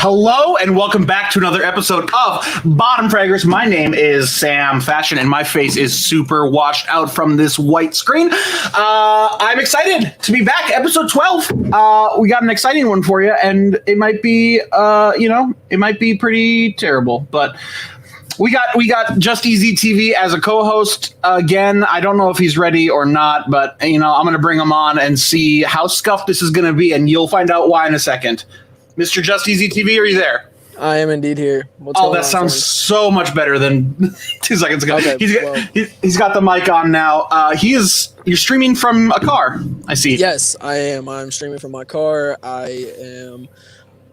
Hello and welcome back to another episode of Bottom Fraggers. My name is Sam Fashion and my face is super washed out from this white screen. I'm excited to be back. Episode 12. We got an exciting one for you, and it might be, it might be pretty terrible, but we got Just Easy TV as a co-host again. I don't know if he's ready or not, but I'm going to bring him on and see how scuffed this is going to be, and you'll find out why in a second. Mr. Just Easy TV, are you there? I am indeed here. That sounds so much better than 2 seconds ago. Okay, he's got the mic on now. You're streaming from a car, I see. Yes, I am. I'm streaming from my car. I am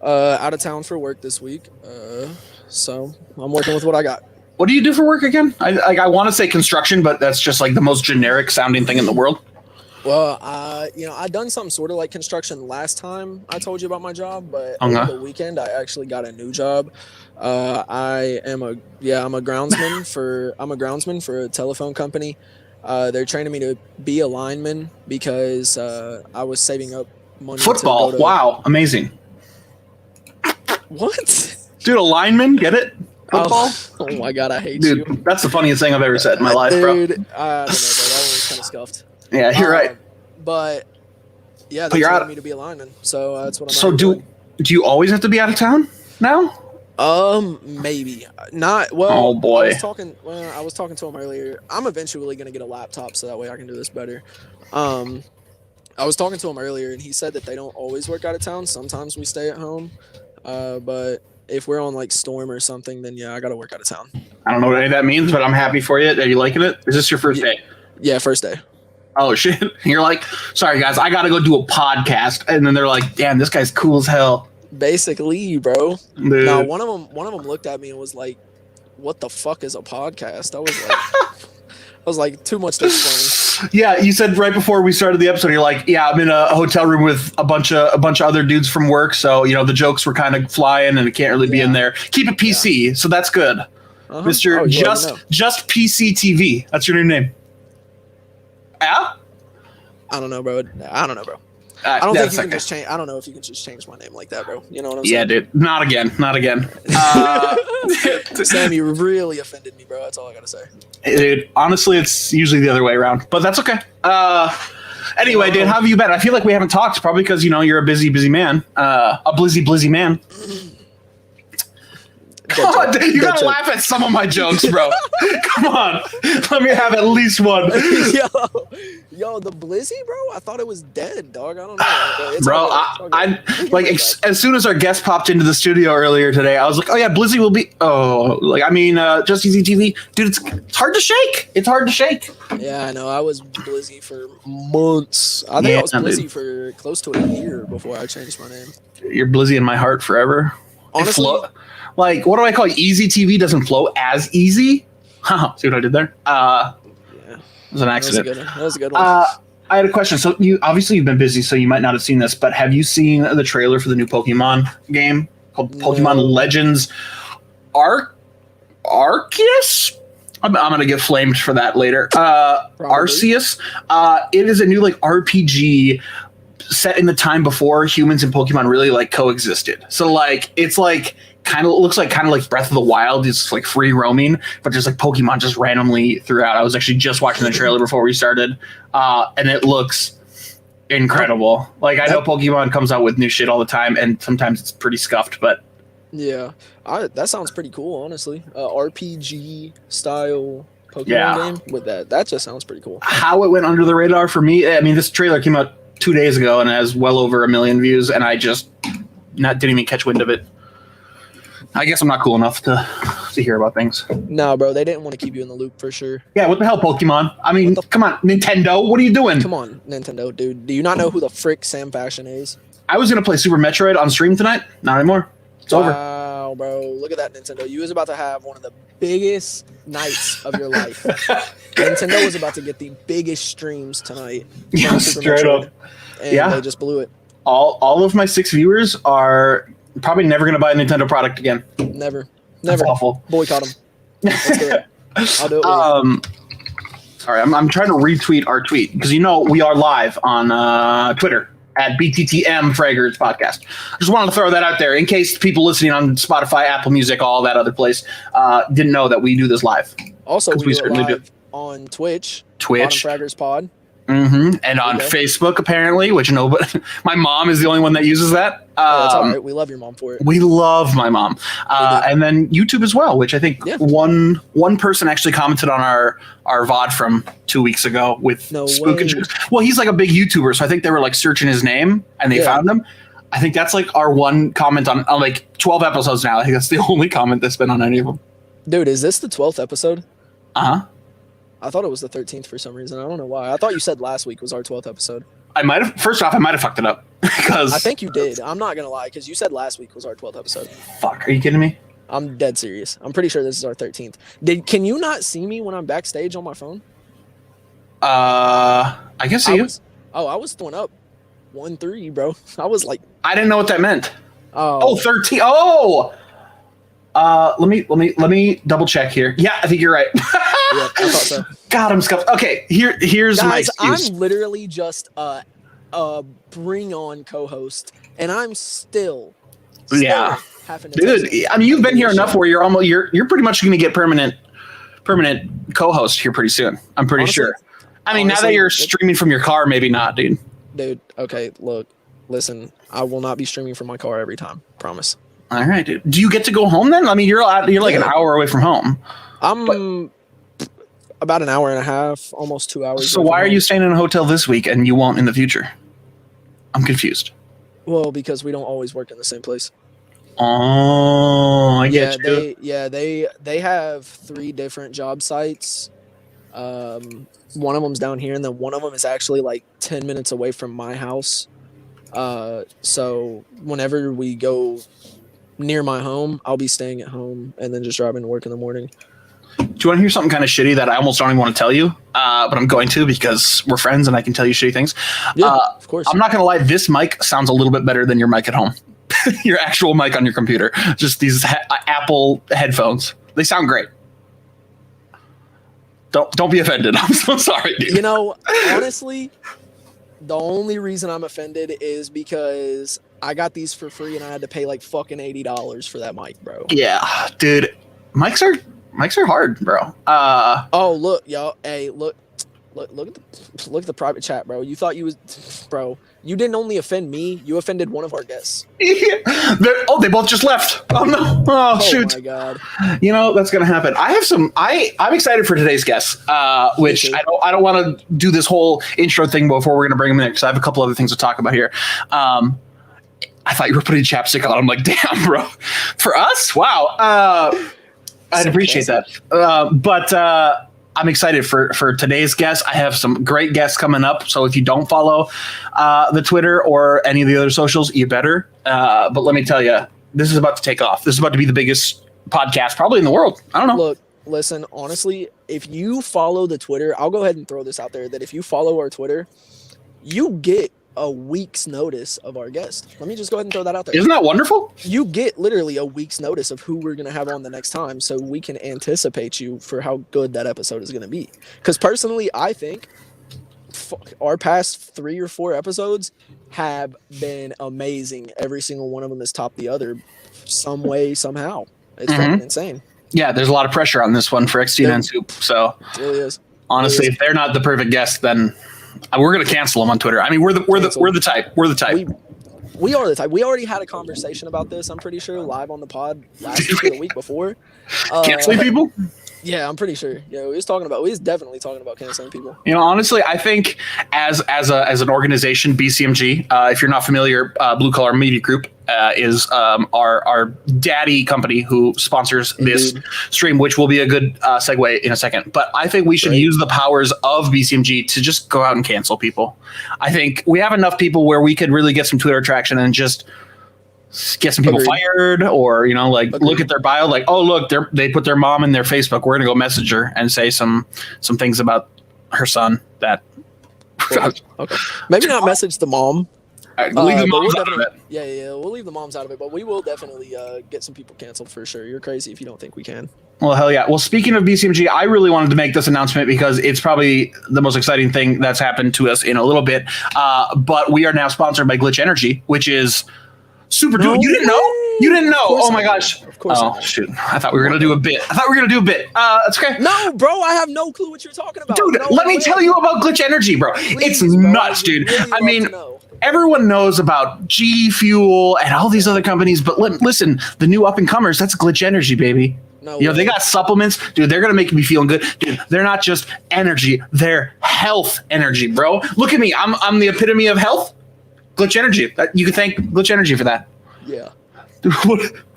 out of town for work this week, so I'm working with what I got. What do you do for work again? I want to say construction, but that's just like the most generic sounding thing in the world. Well, I done something sort of like construction last time I told you about my job, but over the weekend I actually got a new job. I'm a groundsman for a telephone company. They're training me to be a lineman because I was saving up money. Football, to wow, amazing. What? Dude, a lineman, get it? Football? Oh my god, I hate you. Dude, that's the funniest thing I've ever said in my life, bro. Dude, I don't know, bro. That one was kind of scuffed. Yeah, you're right. But yeah, they told me to be a lineman, so that's what I'm. So do you always have to be out of town now? Maybe not. Well, oh boy, I was talking to him earlier. I'm eventually gonna get a laptop so that way I can do this better. I was talking to him earlier, and he said that they don't always work out of town. Sometimes we stay at home, but if we're on like storm or something, then yeah, I gotta work out of town. I don't know what any of that means, but I'm happy for you. Are you liking it? Is this your first day? Yeah, first day. Oh shit! You're like, sorry guys, I gotta go do a podcast, and then they're like, damn, this guy's cool as hell. Basically, bro. Dude. Now one of them looked at me and was like, "What the fuck is a podcast?" I was like, too much to explain. Yeah, you said right before we started the episode, you're like, yeah, I'm in a hotel room with a bunch of other dudes from work, so the jokes were kind of flying, and it can't really be in there. Keep it PC, so that's good, Mr. Just PC TV. That's your new name. Yeah? I don't know, bro. I don't think you can just change. I don't know if you can just change my name like that, bro. You know what I'm saying? Yeah, dude. Not again. Sam, you really offended me, bro. That's all I gotta say. Dude, honestly, it's usually the other way around, but that's okay. Anyway, Dan, how have you been? I feel like we haven't talked, probably because you're a busy man, a blizzy man. God, you gotta laugh at some of my jokes, bro. Come on, let me have at least one. Yo, the Blizzy, bro. I thought it was dead, dog. I don't know, bro. I like as soon as our guest popped into the studio earlier today, I was like, oh yeah, Blizzy will be. Just Easy TV, dude. It's hard to shake. It's hard to shake. Yeah, I know. I was Blizzy for months. I think I was Blizzy for close to a year before I changed my name. You're Blizzy in my heart forever. Honestly. Like, what do I call it? Easy TV doesn't flow as easy. See what I did there? Yeah. It was an accident. That was a good one. I had a question. So you've been busy, so you might not have seen this, but have you seen the trailer for the new Pokemon game called Pokemon Legends Arceus? I'm gonna get flamed for that later. Arceus. It is a new RPG set in the time before humans and Pokemon really coexisted. So it's looks like Breath of the Wild. It's free roaming, but there's Pokemon just randomly throughout. I was actually just watching the trailer before we started, and it looks incredible. I know Pokemon comes out with new shit all the time, and sometimes it's pretty scuffed, but yeah, that sounds pretty cool, honestly. RPG style Pokemon game with that just sounds pretty cool. How it went under the radar for me, I mean, this trailer came out 2 days ago and has well over 1 million views, and I just didn't even catch wind of it. I guess I'm not cool enough to hear about things. No, bro, they didn't want to keep you in the loop for sure. Yeah, what the hell, Pokemon? I mean, come on, Nintendo, what are you doing? Come on, Nintendo, dude. Do you not know who the frick Sam Fashion is? I was going to play Super Metroid on stream tonight. Not anymore. It's over. Wow, bro. Look at that, Nintendo. You was about to have one of the biggest nights of your life. Nintendo was about to get the biggest streams tonight. Yeah, straight up. And they just blew it. All of my 6 viewers are probably never going to buy a Nintendo product again. Never. That's awful. Boycott them. Let's do it. I'll do it. Sorry, I'm trying to retweet our tweet because we are live on Twitter. at BTTM Fragrance Podcast. Just wanted to throw that out there in case people listening on Spotify, Apple Music, all that other place didn't know that we do this live. Also, we do it live do. on Twitch. Twitch. Bottom Fraggers Pod. And on Facebook, apparently, which nobody, my mom is the only one that uses that. That's all right. We love your mom for it. We love my mom. And then YouTube as well, which I think one person actually commented on our VOD from 2 weeks ago with Spook and Juice. Well, he's like a big YouTuber, so I think they were like searching his name and they found him. I think that's like our one comment on like 12 episodes now. I think that's the only comment that's been on any of them. Dude, is this the 12th episode? Uh-huh. I thought it was the 13th for some reason. I don't know why. I thought you said last week was our 12th episode. First off, I might have fucked it up because I think you did. I'm not going to lie because you said last week was our 12th episode. Fuck, are you kidding me? I'm dead serious. I'm pretty sure this is our 13th. Can you not see me when I'm backstage on my phone? I can see you. I was throwing up 1-3, bro. I was like, I didn't know what that meant. Oh, 13. Oh, let me double check here. Yeah, I think you're right. yeah, I thought so. God, I'm scuffed. Okay, here's Guys, my excuse. I'm literally just bring on co-host, and I'm still having to dude. I mean, you've been here enough where you're pretty much going to get permanent co-host here pretty soon. I'm pretty sure. I mean, now that you're streaming from your car, maybe not, dude. Dude, okay, listen, I will not be streaming from my car every time. Promise. All right, dude. Do you get to go home then? I mean, you're like an hour away from home. I'm about an hour and a half, almost 2 hours. So why are you staying in a hotel this week and you won't in the future? I'm confused. Well, because we don't always work in the same place. Oh, I get you. They have 3 different job sites. One of them's down here, and then one of them is actually like 10 minutes away from my house. So whenever we go near my home, I'll be staying at home and then just driving to work in the morning. Do you want to hear something kind of shitty that I almost don't even want to tell you? But I'm going to because we're friends and I can tell you shitty things. Yeah, of course. I'm not going to lie. This mic sounds a little bit better than your mic at home. Your actual mic on your computer. Just these Apple headphones. They sound great. Don't be offended. I'm so sorry, dude. You know, honestly, the only reason I'm offended is because I got these for free and I had to pay like fucking $80 for that mic, bro. Yeah, dude. Mics are hard, bro. Oh, look, y'all. Hey, look at the private chat, bro. You thought bro. You didn't only offend me, you offended one of our guests. They both just left. Oh no. Oh shoot. Oh my god. You know, that's gonna happen. I'm excited for today's guest, which I don't want to do this whole intro thing before we're gonna bring him in because I have a couple other things to talk about here. I thought you were putting chapstick on. I'm like, damn, bro. For us? Wow. I'd appreciate that. But I'm excited for today's guest. I have some great guests coming up. So if you don't follow the Twitter or any of the other socials, you better. But let me tell you, this is about to take off. This is about to be the biggest podcast probably in the world. I don't know. Look, listen, honestly, if you follow the Twitter, I'll go ahead and throw this out there that if you follow our Twitter, you get a week's notice of our guest. Let me just go ahead and throw that out there. Isn't that wonderful? You get literally a week's notice of who we're going to have on the next time so we can anticipate you for how good that episode is going to be. Because personally, I think our past 3 or 4 episodes have been amazing. Every single one of them has topped the other some way, somehow. It's fucking insane. Yeah, there's a lot of pressure on this one for xtinagayton and Soup. So it really is. Honestly, if they're not the perfect guest, then we're gonna cancel them on Twitter. I mean, we're the type. We're the type. We are the type. We already had a conversation about this. I'm pretty sure live on the pod last week or the week before. Canceling people? Yeah, I'm pretty sure. Yeah, we was definitely talking about canceling people. You know, honestly, I think as an organization, BCMG, if you're not familiar, Blue Collar Media Group is our daddy company who sponsors this stream, which will be a good segue in a second. But I think we should use the powers of BCMG to just go out and cancel people. I think we have enough people where we could really get some Twitter traction and just get some people fired, or look at their bio, like, oh look, they put their mom in their Facebook. We're gonna go message her and say some things about her son that. Okay, maybe not message the mom. We'll leave the but moms out of it. Yeah, we'll leave the moms out of it, but we will definitely get some people canceled for sure. You're crazy if you don't think we can. Well, hell yeah. Well, speaking of BCMG, I really wanted to make this announcement because it's probably the most exciting thing that's happened to us in a little bit. But we are now sponsored by Glitch Energy, which is super dope. You didn't know? You didn't know? Oh my gosh. Of course. Oh, shoot. I thought we were going to do a bit. That's okay. No, bro, I have no clue what you're talking about. Dude, let me tell you about Glitch Energy, bro. It's nuts, dude. Really I mean, everyone knows about G Fuel and all these other companies, but listen, the new up and comers, that's Glitch Energy, baby. No you know, they got supplements, dude. They're gonna make me feeling good, dude. They're not just energy; they're health energy, bro. Look at me. I'm the epitome of health. Glitch Energy. You can thank Glitch Energy for that. Yeah. Dude,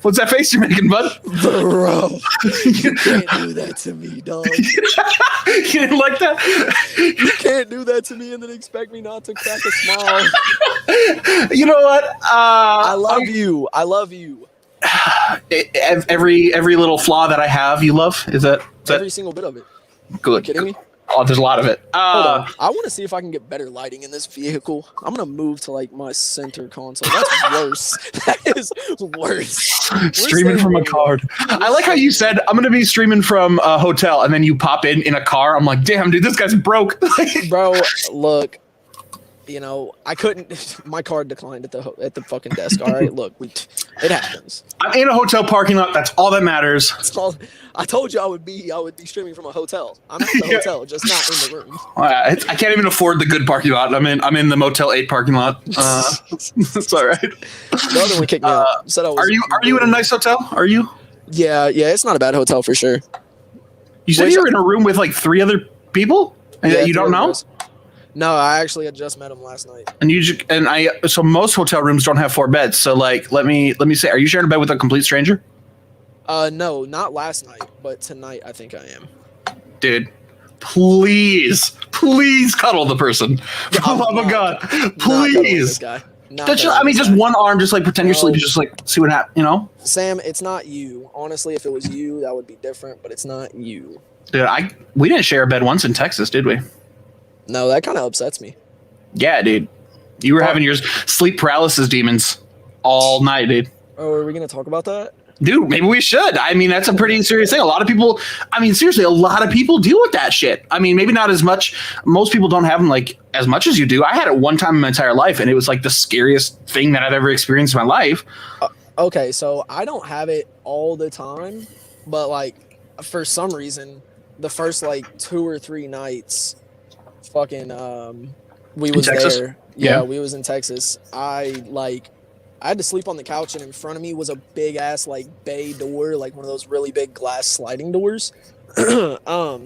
what's that face you're making, bud? Bro, you can't do that to me, dog. You didn't like that? You can't do that to me and then expect me not to crack a smile. You know what? I love you. I love you. Every little flaw that I have, you love? Is that every single bit of it? Good. Are you kidding me? Oh, there's a lot of it. Hold on. I want to see if I can get better lighting in this vehicle. I'm gonna move to like my center console. That's worse. That is worse. Streaming from a card. I like how you said I'm gonna be streaming from a hotel, and then you pop in a car. I'm like, damn, dude, this guy's broke. Bro, look. You know, I couldn't. My card declined at the fucking desk. All right, look, it happens. I'm in a hotel parking lot. That's all that matters. I told you I would be streaming from a hotel. I'm at the hotel, just not in the room. I can't even afford the good parking lot. I'm in the Motel 8 parking lot. It's all right. The other one kicked me out. Said I was, are you in a nice hotel? Are you? Yeah, it's not a bad hotel for sure. You said you were in a room with like 3 other people, and you don't know. No, I actually had just met him last night. So most hotel rooms don't have 4 beds. So like, let me say, are you sharing a bed with a complete stranger? No, not last night, but tonight I think I am. Dude, please cuddle the person. Oh my God, please. Just one arm, just like pretend you're sleeping, just like see what happens. You know, Sam, it's not you. Honestly, if it was you, that would be different. But it's not you. Dude, we didn't share a bed once in Texas, did we? No, that kind of upsets me. Yeah, dude. You were having your sleep paralysis demons all night, dude. Oh, are we going to talk about that? Dude, maybe we should. I mean, that's a pretty serious thing. A lot of people, seriously, a lot of people deal with that shit. I mean, maybe not as much. Most people don't have them like as much as you do. I had it one time in my entire life, and it was like the scariest thing that I've ever experienced in my life. Okay, so I don't have it all the time, but like for some reason, the first like 2 or 3 nights, fucking we was there. Yeah, we was in Texas. I had to sleep on the couch, and in front of me was a big ass like bay door, like one of those really big glass sliding doors. And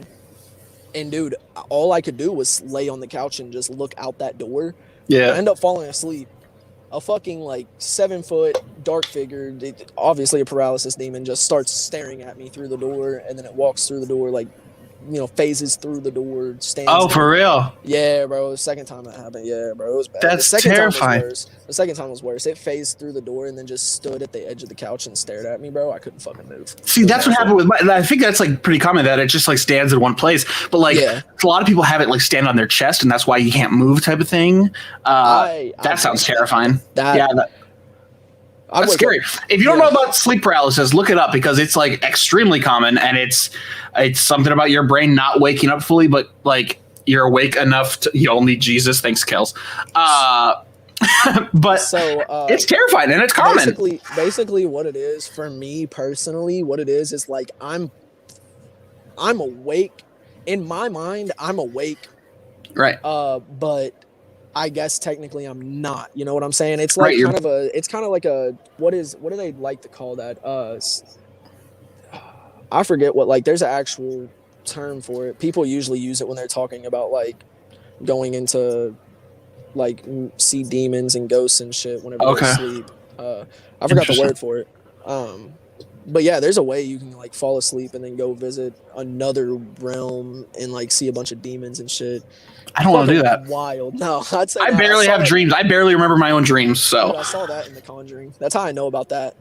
dude, all I could do was lay on the couch and just look out that door. Yeah. I end up falling asleep. A fucking like 7-foot dark figure, obviously a paralysis demon, just starts staring at me through the door, and then it walks through the door like, phases through the door, stands. Oh, for real? Yeah, bro. The second time that happened, yeah, bro, it was bad. That's terrifying. The second time was worse. It phased through the door and then just stood at the edge of the couch and stared at me, bro. I couldn't fucking move. See, that's what happened with I think that's like pretty common that it just like stands in one place. But like a lot of people have it like stand on their chest, and that's why you can't move type of thing. That sounds terrifying. That's scary. If you don't know about sleep paralysis, look it up because it's like extremely common, and it's something about your brain not waking up fully, but like you're awake enough to. You'll need Jesus. Thanks, Kels. But it's terrifying and it's common. Basically, what it is for me personally, what it is like I'm awake in my mind. I'm awake, right? But I guess technically I'm not. You know what I'm saying? It's like it's kind of like a what do they like to call that? I forget what, like there's an actual term for it. People usually use it when they're talking about like going into like see demons and ghosts and shit whenever they sleep. I forgot the word for it. But yeah, there's a way you can like fall asleep and then go visit another realm and like see a bunch of demons and shit. I don't want to do that. Wild. No, I'd say I barely have dreams. I barely remember my own dreams. So dude, I saw that in The Conjuring. That's how I know about that.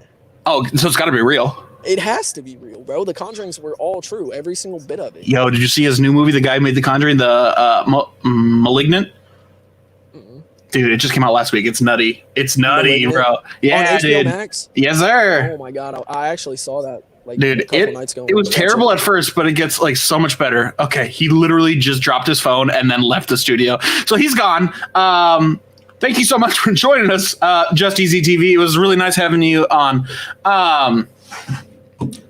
Oh, so it's got to be real. It has to be real, bro. The Conjurings were all true. Every single bit of it. Yo, did you see his new movie? The guy who made The Conjuring, the Malignant. Dude, it just came out last week. It's nutty. It's nutty, bro. Yeah, on HBO dude. Max? Yes, sir. Oh my god, I actually saw that. Like, dude, a couple nights ago. It was terrible at first, but it gets like so much better. Okay, he literally just dropped his phone and then left the studio, so he's gone. Thank you so much for joining us, Just Easy TV. It was really nice having you on.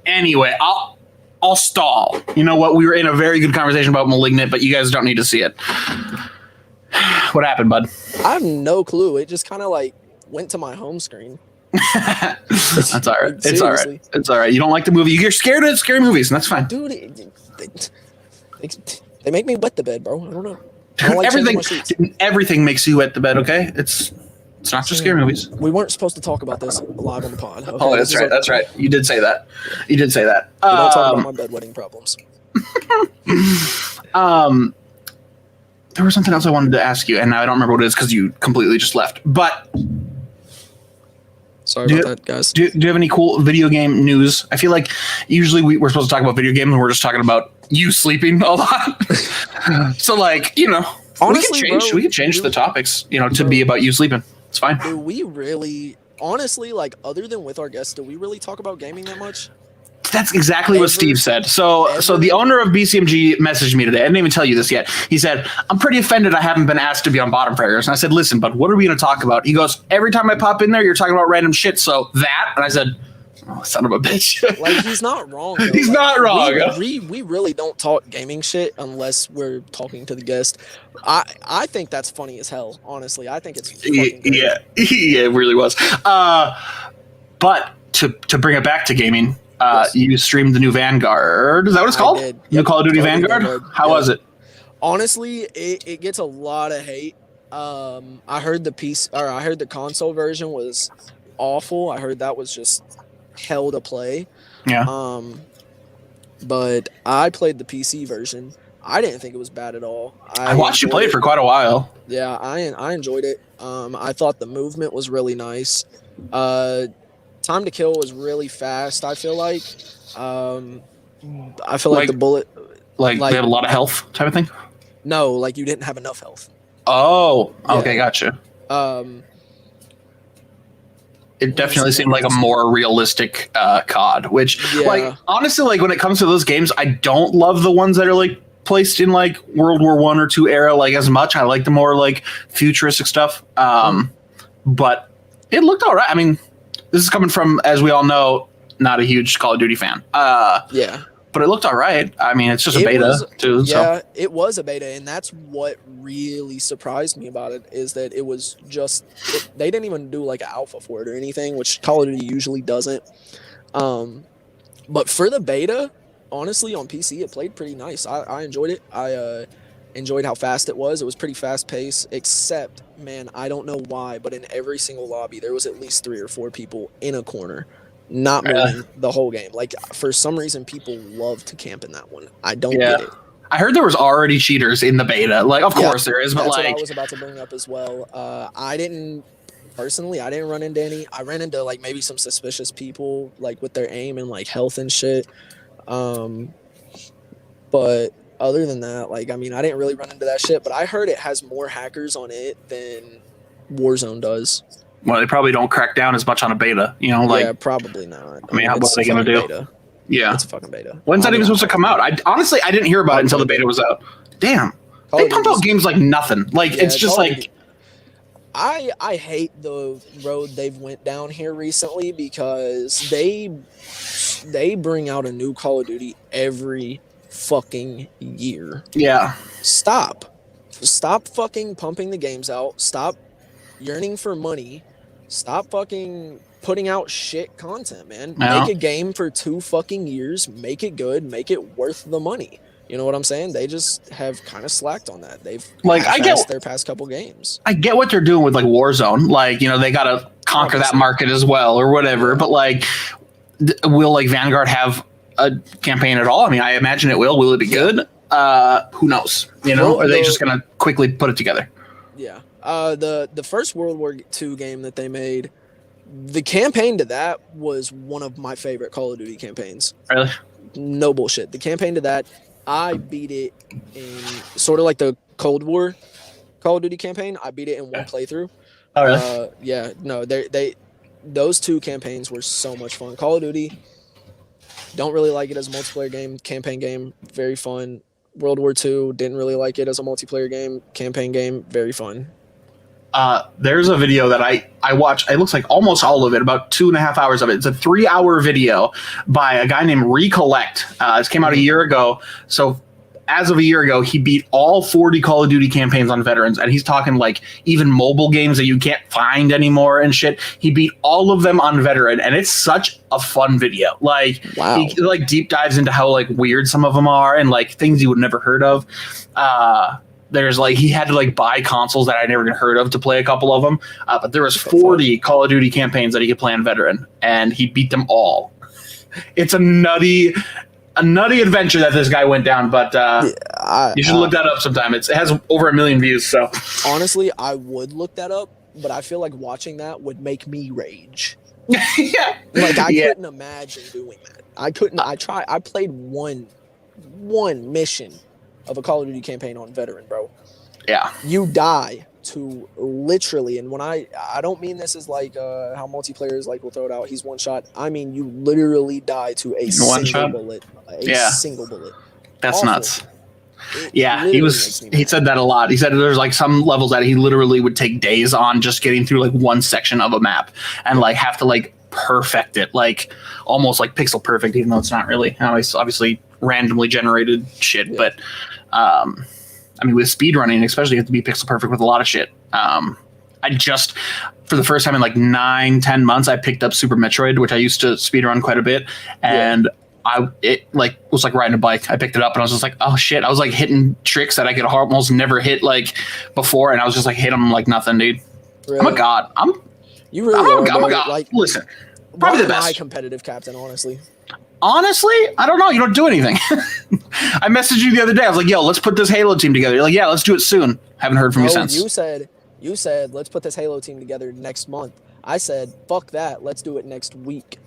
Anyway, I'll stall. You know what? We were in a very good conversation about Malignant, but you guys don't need to see it. What happened, bud? I have no clue. It just kind of like went to my home screen. That's all right. Like, it's all right. It's all right. You don't like the movie. You're scared of scary movies, and that's fine. Dude, they make me wet the bed, bro. I don't know. I don't like everything makes you wet the bed. Okay, it's not just scary movies. We weren't supposed to talk about this live on the pod. Okay? Oh, that's right. That's right. You did say that. You did say that. We don't talk about my bedwetting problems. There was something else I wanted to ask you, and now I don't remember what it is because you completely just left. But sorry about that, guys. Do you have any cool video game news? I feel like usually we're supposed to talk about video games, and we're just talking about you sleeping a lot. So, like, you know, honestly, we can change the topics, you know, to be about you sleeping. It's fine. Do we really, honestly, like, other than with our guests, do we really talk about gaming that much? That's exactly what Steve said. So the owner of BCMG messaged me today. I didn't even tell you this yet. He said, I'm pretty offended I haven't been asked to be on Bottom Fraggers. And I said, listen, but what are we going to talk about? He goes, every time I pop in there, you're talking about random shit. So that, and I said, oh, son of a bitch. Like, he's not wrong. Though. He's not wrong. We really don't talk gaming shit unless we're talking to the guest. I think that's funny as hell, honestly. I think it's fucking great. Yeah, it really was. But to bring it back to gaming, yes. You streamed the new Vanguard. Is that what it's called? Did. New Call of Duty Vanguard? How was it? Honestly, it gets a lot of hate. I heard the console version was awful. I heard that was just hell to play. Yeah. But I played the PC version. I didn't think it was bad at all. I watched you play it for quite a while. Yeah, I enjoyed it. I thought the movement was really nice. Time to kill was really fast, I feel like. I feel like the bullet... Like they have a lot of health type of thing? No, like you didn't have enough health. Oh, okay, yeah. Gotcha. It definitely seemed like a more realistic COD, which, like, honestly, like, when it comes to those games, I don't love the ones that are, like, placed in, like, World War I or II era, like, as much. I like the more, like, futuristic stuff. But it looked all right. I mean... This is coming from, as we all know, not a huge Call of Duty fan. Yeah. But it looked all right. I mean, it's just a beta, too. Yeah, it was a beta, and that's what really surprised me about it, is that it was just... they didn't even do, like, an alpha for it or anything, which Call of Duty usually doesn't. But for the beta, honestly, on PC, it played pretty nice. I enjoyed it. I enjoyed how fast it was. It was pretty fast-paced, except, man, I don't know why, but in every single lobby, there was at least 3 or 4 people in a corner, not moving the whole game. Like, for some reason, people love to camp in that one. I don't get it. I heard there was already cheaters in the beta. Like, of course there is, but that's like... what I was about to bring up as well. I didn't run into any. I ran into, like, maybe some suspicious people, like, with their aim and, like, health and shit. But... other than that, like, I mean, I didn't really run into that shit, but I heard it has more hackers on it than Warzone does. Well, they probably don't crack down as much on a beta, you know? Like, yeah, probably not. I mean, what are they going to do? Beta. Yeah. It's a fucking beta. When's that even supposed to come out? Honestly, I didn't hear about it until the beta was out. Damn. They pump out games like nothing. Like, it's just like... I hate the road they've went down here recently because they bring out a new Call of Duty every fucking year. Yeah. Stop fucking pumping the games out. Stop yearning for money. Stop fucking putting out shit content, man. Make a game for 2 fucking years, make it good, make it worth the money. You know what I'm saying? They just have kind of slacked on that. They've their past couple games. I get what they're doing with, like, Warzone. Like, you know, they got to conquer that market as well or whatever. But, like, will, like, Vanguard have a campaign at all? I mean, I imagine it will. Will it be good? Who knows? You know, or are they just gonna quickly put it together? Yeah. The first World War II game that they made, the campaign to that was one of my favorite Call of Duty campaigns. Really? No bullshit. The campaign to that, I beat it in sort of like the Cold War. Call of Duty campaign. I beat it in one playthrough. Oh, really? Yeah, no, those two campaigns were so much fun. Call of Duty, don't really like it as a multiplayer game. Campaign game, very fun. World War II, didn't really like it as a multiplayer game. Campaign game, very fun. There's a video that I watched. It looks like almost all of it, about 2.5 hours of it. It's a 3-hour video by a guy named Recollect. This came out a year ago. So as of a year ago, he beat all 40 Call of Duty campaigns on veterans, and he's talking like even mobile games that you can't find anymore and shit. He beat all of them on veteran, and it's such a fun video. Like, Wow. he like deep dives into how like weird some of them are and like things you would never heard of. There's like he had to like buy consoles that I never even heard of to play a couple of them, but there was 40 Call of Duty campaigns that he could play on veteran, and he beat them all. It's a nutty adventure that this guy went down, but you should look that up sometime. It has over 1 million views. So honestly, I would look that up, but I feel like watching that would make me rage. Yeah, Like I couldn't imagine doing that. I couldn't. I played one mission of a Call of Duty campaign on veteran, bro. Yeah, You die to literally, and when I don't mean this as like how multiplayers like will throw it out. He's one shot. I mean you literally die to a single bullet. Single bullet. That's Awful. nuts. Yeah, he said that a lot. He said there's like some levels that he literally would take days on just getting through like one section of a map and like have to like perfect it, like almost like pixel perfect, even though it's not really. It's obviously randomly generated shit, but I mean, with speed running, especially, you have to be pixel perfect with a lot of shit. I just, for the first time in like 9-10 months, I picked up Super Metroid, which I used to speed run quite a bit, and it like was like riding a bike. I picked it up and I was just like, oh shit! I was like hitting tricks that I could almost never hit like before, and I was just like hit them like nothing, dude. Really? I'm a god. You really are, I'm a bro. god. Like, listen, probably the why am I best. competitive captain, honestly? Honestly, I don't know. You don't do anything. I messaged you the other day. I was like, yo, let's put this Halo team together. You're like, yeah, let's do it soon. Haven't heard from you since. You said let's put this Halo team together next month. I said, fuck that. Let's do it next week.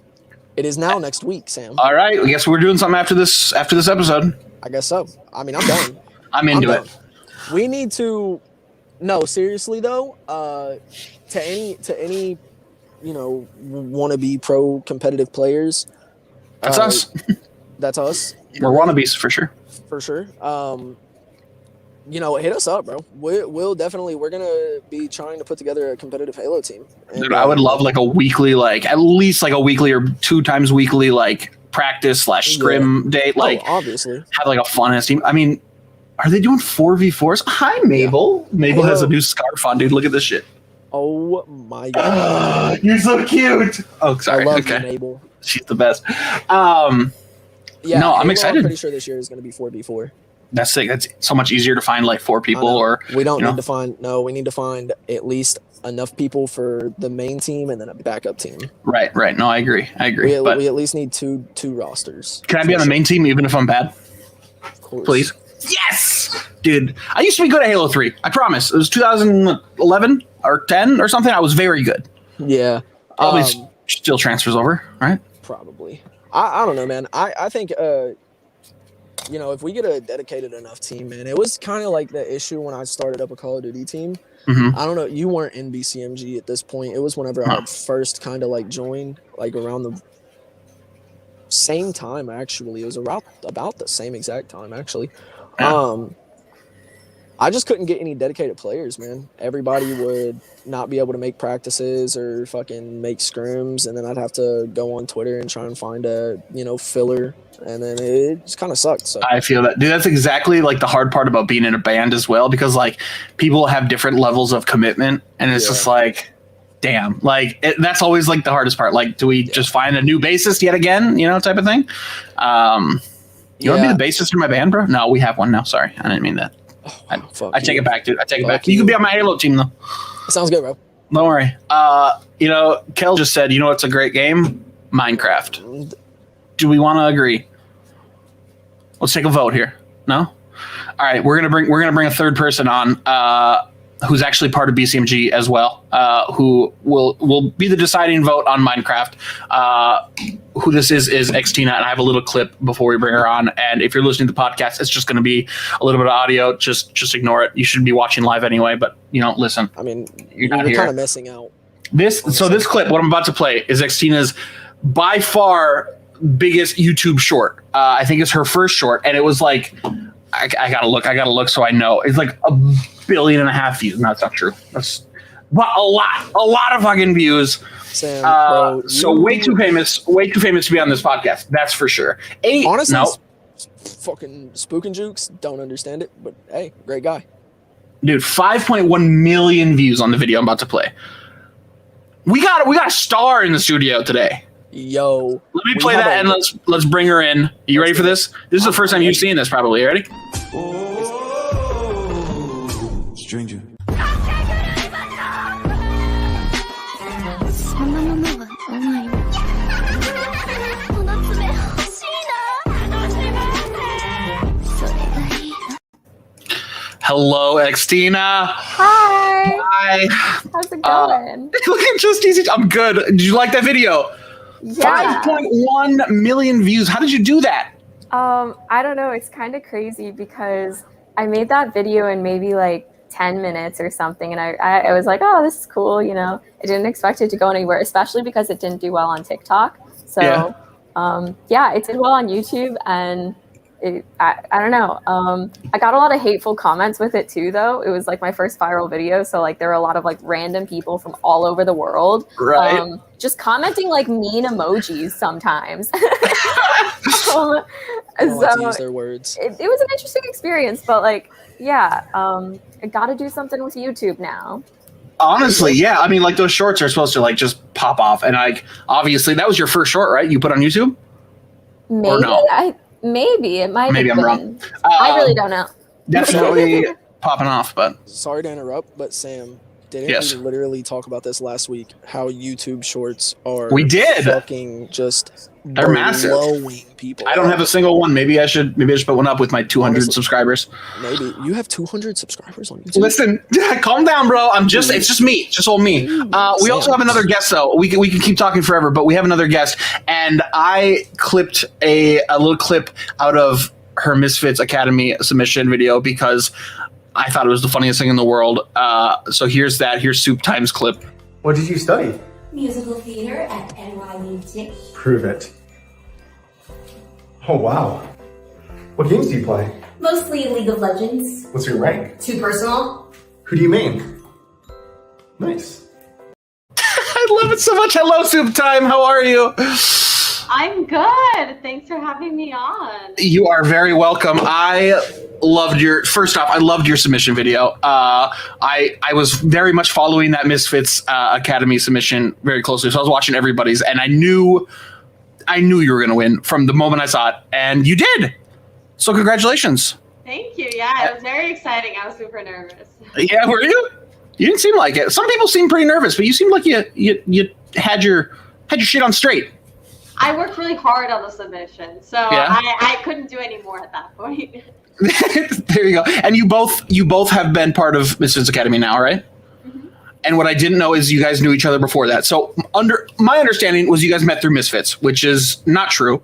It is now next week, Sam. All right. I guess we're doing something after this episode. I guess so. I mean, I'm done. I'm into it. We need to. No, seriously though. To any, wannabe pro competitive players. That's us. That's us. We're wannabes for sure. For sure. Hit us up, bro. We're gonna be trying to put together a competitive Halo team. And, dude, I would love like a weekly, like at least like a weekly or 2 times weekly, like practice / scrim date. Like, obviously, have like a fun ass team. I mean, are they doing 4v4s? Hi, Mabel. Yeah. Mabel has a new scarf on, dude. Look at this shit. Oh my god, you're so cute. Oh, sorry. I love you, Mabel. She's the best. Yeah, no, I'm excited. I'm pretty sure this year is going to be 4v4. That's sick. That's so much easier to find like 4 people, or we don't need to find. No, we need to find at least enough people for the main team and then a backup team. Right. No, I agree. We at least need two rosters. Can I be on the main team even if I'm bad? Of course. Please. Yes, dude. I used to be good at Halo 3. I promise. It was 2011 or 10 or something. I was very good. Yeah. Probably still transfers over, right? Probably. I don't know, man. I think if we get a dedicated enough team, man, it was kind of like the issue when I started up a Call of Duty team. Mm-hmm. I don't know. You weren't in BCMG at this point. It was whenever I first kind of like joined, like around the same time, actually. It was about the same exact time, actually. Yeah. I just couldn't get any dedicated players, man. Everybody would not be able to make practices or fucking make scrims, and then I'd have to go on Twitter and try and find a, filler, and then it just kind of sucked. So I feel that, dude. That's exactly like the hard part about being in a band as well, because like people have different levels of commitment, and it's just like, damn, like that's always like the hardest part. Like, do we just find a new bassist yet again, type of thing? You want to be the bassist in my band, bro? No, we have one now. Sorry, I didn't mean that. I take it back, dude. I take it back. You can be on my Halo team, though. Sounds good, bro. Don't worry. Kel just said, it's a great game? Minecraft. Do we want to agree? Let's take a vote here. No? All right, we're gonna bring a third person on. who's actually part of BCMG as well, who will be the deciding vote on Minecraft. Who this is xtina, and I have a little clip before we bring her on. And if you're listening to the podcast, it's just going to be a little bit of audio. Just ignore it. You should be watching live anyway, but listen. I mean, you're not here. Kind of missing out. This clip, what I'm about to play, is xtina's by far biggest YouTube short. I think it's her first short, and it was like, I gotta look so I know. It's like 1.5 billion views. No, that's not true. That's a lot of fucking views. Sam, bro, so way too famous to be on this podcast. That's for sure. Honestly, fucking Spook and Jukes, don't understand it, but hey, great guy. Dude, 5.1 million views on the video I'm about to play. We got a star in the studio today. Yo, let me play that and let's bring her in. Are you ready for this? This is the first time you've seen this, probably. You ready? Oh, stranger. Hello, xtina. Hi. How's it going? Looking just easy. I'm good. Did you like that video? Yeah. 5.1 million views. How did you do that? I don't know. It's kind of crazy because I made that video in maybe like 10 minutes or something, and I was like, oh, this is cool. I didn't expect it to go anywhere, especially because it didn't do well on TikTok. So it did well on YouTube, and I don't know. I got a lot of hateful comments with it too, though. It was like my first viral video, so like there were a lot of like random people from all over the world, right? Just commenting like mean emojis sometimes. So to use their words. It was an interesting experience, but like, yeah, I got to do something with YouTube now. Honestly, yeah. I mean, like those shorts are supposed to like just pop off, and like obviously that was your first short, right? You put on YouTube? Maybe. Or no? Maybe it might. Maybe have I'm been. wrong. I really don't know. Definitely popping off, but sorry to interrupt, but Sam, didn't yes. we literally talk about this last week? How YouTube Shorts are fucking just they're massive. People. I don't have a single one. Maybe I should put one up with my 200 subscribers. Maybe you have 200 subscribers on YouTube. Listen, calm down, bro. It's just me, just old me. We also have another guest though. We can keep talking forever, but we have another guest, and I clipped a little clip out of her Misfits Academy submission video because I thought it was the funniest thing in the world. So here's sueptime's clip. What did you study? Musical theater at NYU. Prove it. Oh, wow. What games do you play? Mostly League of Legends. What's your rank? Too personal. Who do you main? Nice. I love it so much. Hello, sueptime. How are you? I'm good. Thanks for having me on. You are very welcome. I loved your submission video. I was very much following that Misfits Academy submission very closely. So I was watching everybody's, and I knew you were going to win from the moment I saw it, and you did. So congratulations. Thank you. Yeah, it was very exciting. I was super nervous. Yeah, were you? You didn't seem like it. Some people seem pretty nervous, but you seemed like you had your shit on straight. I worked really hard on the submission, so yeah. I couldn't do any more at that point. There you go. And you both have been part of Misfits Academy now, right? Mm-hmm. And what I didn't know is you guys knew each other before that. So under my understanding was you guys met through Misfits, which is not true.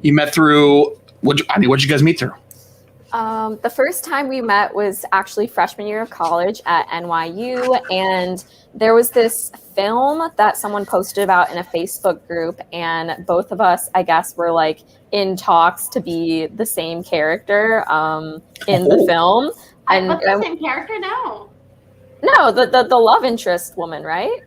You met through what'd you guys meet through? The first time we met was actually freshman year of college at NYU, and there was this film that someone posted about in a Facebook group, and both of us, I guess, were like in talks to be the same character in the film. And the same character? No, the love interest woman, right?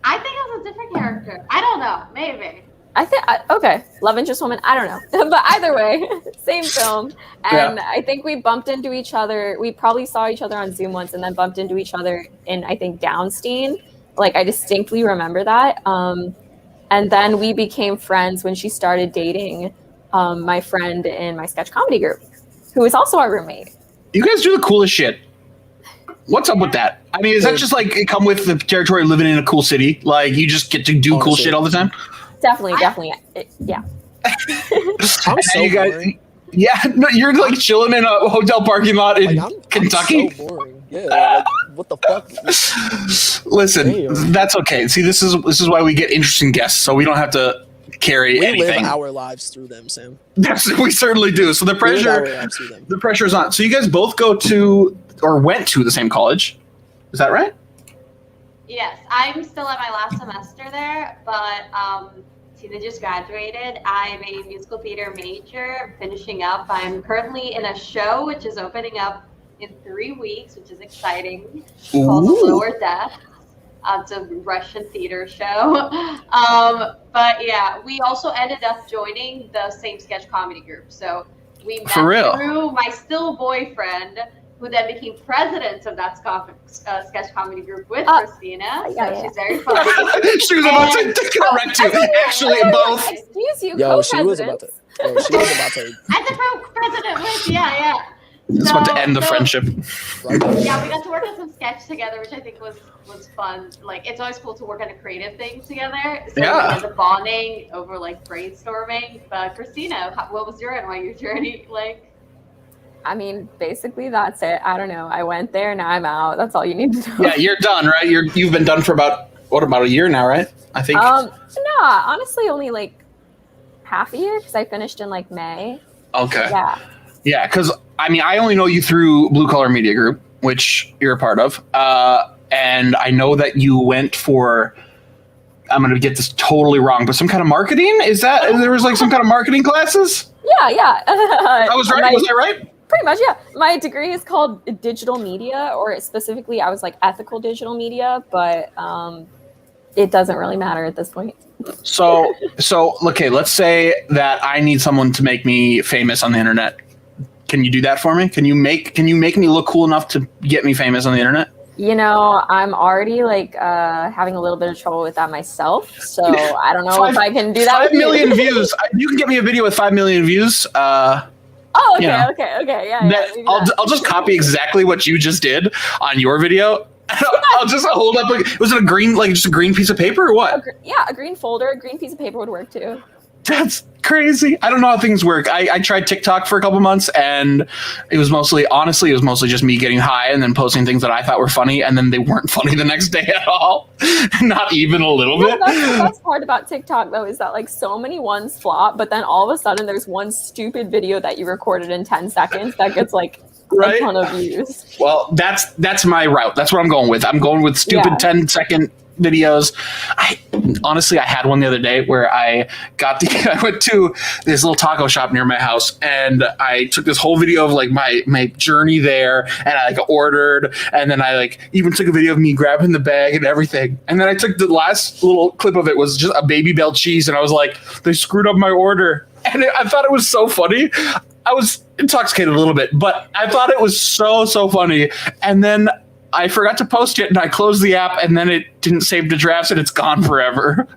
I think it was a different character. I don't know. Maybe. I think, okay, love interest woman, I don't know. But either way, same film. And yeah. I think we bumped into each other. We probably saw each other on Zoom once and then bumped into each other in, I think, Downstein. Like, I distinctly remember that. And then we became friends when she started dating my friend in my sketch comedy group, who was also our roommate. You guys do the coolest shit. What's up with that? I mean, is that just like it come with the territory of living in a cool city? Like, you just get to do cool shit all the time? Definitely, yeah. I'm so boring. Yeah, no, you're like chilling in a hotel parking lot in Kentucky. I'm so boring. Yeah, like, what the fuck? Listen, Damn. that's okay. See, this is why we get interesting guests, so we don't have to carry We anything. live our lives through them, Sam. We certainly do. So the We live our pressure, lives through them. the pressure is on. So you guys both go to or went to the same college, is that right? Yes, I'm still at my last semester there, but Tina just graduated. I'm a musical theater major, finishing up. I'm currently in a show which is opening up in 3 weeks, which is exciting, called The Lower Death. It's a Russian theater show. But yeah, we also ended up joining the same sketch comedy group. So we met through my still boyfriend, who then became president of that sketch comedy group with Christina. So she's very funny. She was about to correct you. Actually, both. Excuse you, Yo, she was about to. As a president with, yeah. It's about to end the friendship. Yeah, we got to work on some sketch together, which I think was fun. Like, it's always cool to work on a creative thing together. So we had the bonding over like brainstorming. But Christina, what was your NYU journey like? I mean, basically that's it. I don't know. I went there, now I'm out. That's all you need to know. Yeah, you're done, right? You've been done for about a year now, right? I think. No, honestly, only like half a year because I finished in like May. Okay. Yeah. Yeah, because I mean, I only know you through Blue Collar Media Group, which you're a part of, and I know that you went for. I'm going to get this totally wrong, but some kind of marketing? Is that there was like some kind of marketing classes? Yeah. I was right. Was I right? Pretty much, yeah. My degree is called digital media, or specifically, I was like ethical digital media, but it doesn't really matter at this point. So okay, let's say that I need someone to make me famous on the internet. Can you do that for me? Can you make me look cool enough to get me famous on the internet? You know, I'm already like having a little bit of trouble with that myself, so I don't know if I can do that. 5 million views. You can get me a video with 5 million views. Oh, okay, yeah. I'll just copy exactly what you just did on your video. I'll just hold up. Was it a green, like just a green piece of paper or what? A green folder, a green piece of paper would work too. That's crazy. I don't know how things work. I tried TikTok for a couple months, and it was mostly just me getting high and then posting things that I thought were funny, and then they weren't funny the next day at all. Not even a little bit. That's the best part about TikTok, though, is that like so many ones flop, but then all of a sudden there's one stupid video that you recorded in 10 seconds that gets like a ton of views. Well, that's my route. That's what I'm going with. I'm going with stupid 10-second videos. I had one the other day where I went to this little taco shop near my house, and I took this whole video of like my journey there, and I like ordered, and then I like even took a video of me grabbing the bag and everything, and then I took the last little clip of it was just a Baby Bell cheese, and I was like, they screwed up my order, and I thought it was so funny. I was intoxicated a little bit, but I thought it was so funny, and then I forgot to post it, and I closed the app, and then it didn't save to drafts, and it's gone forever.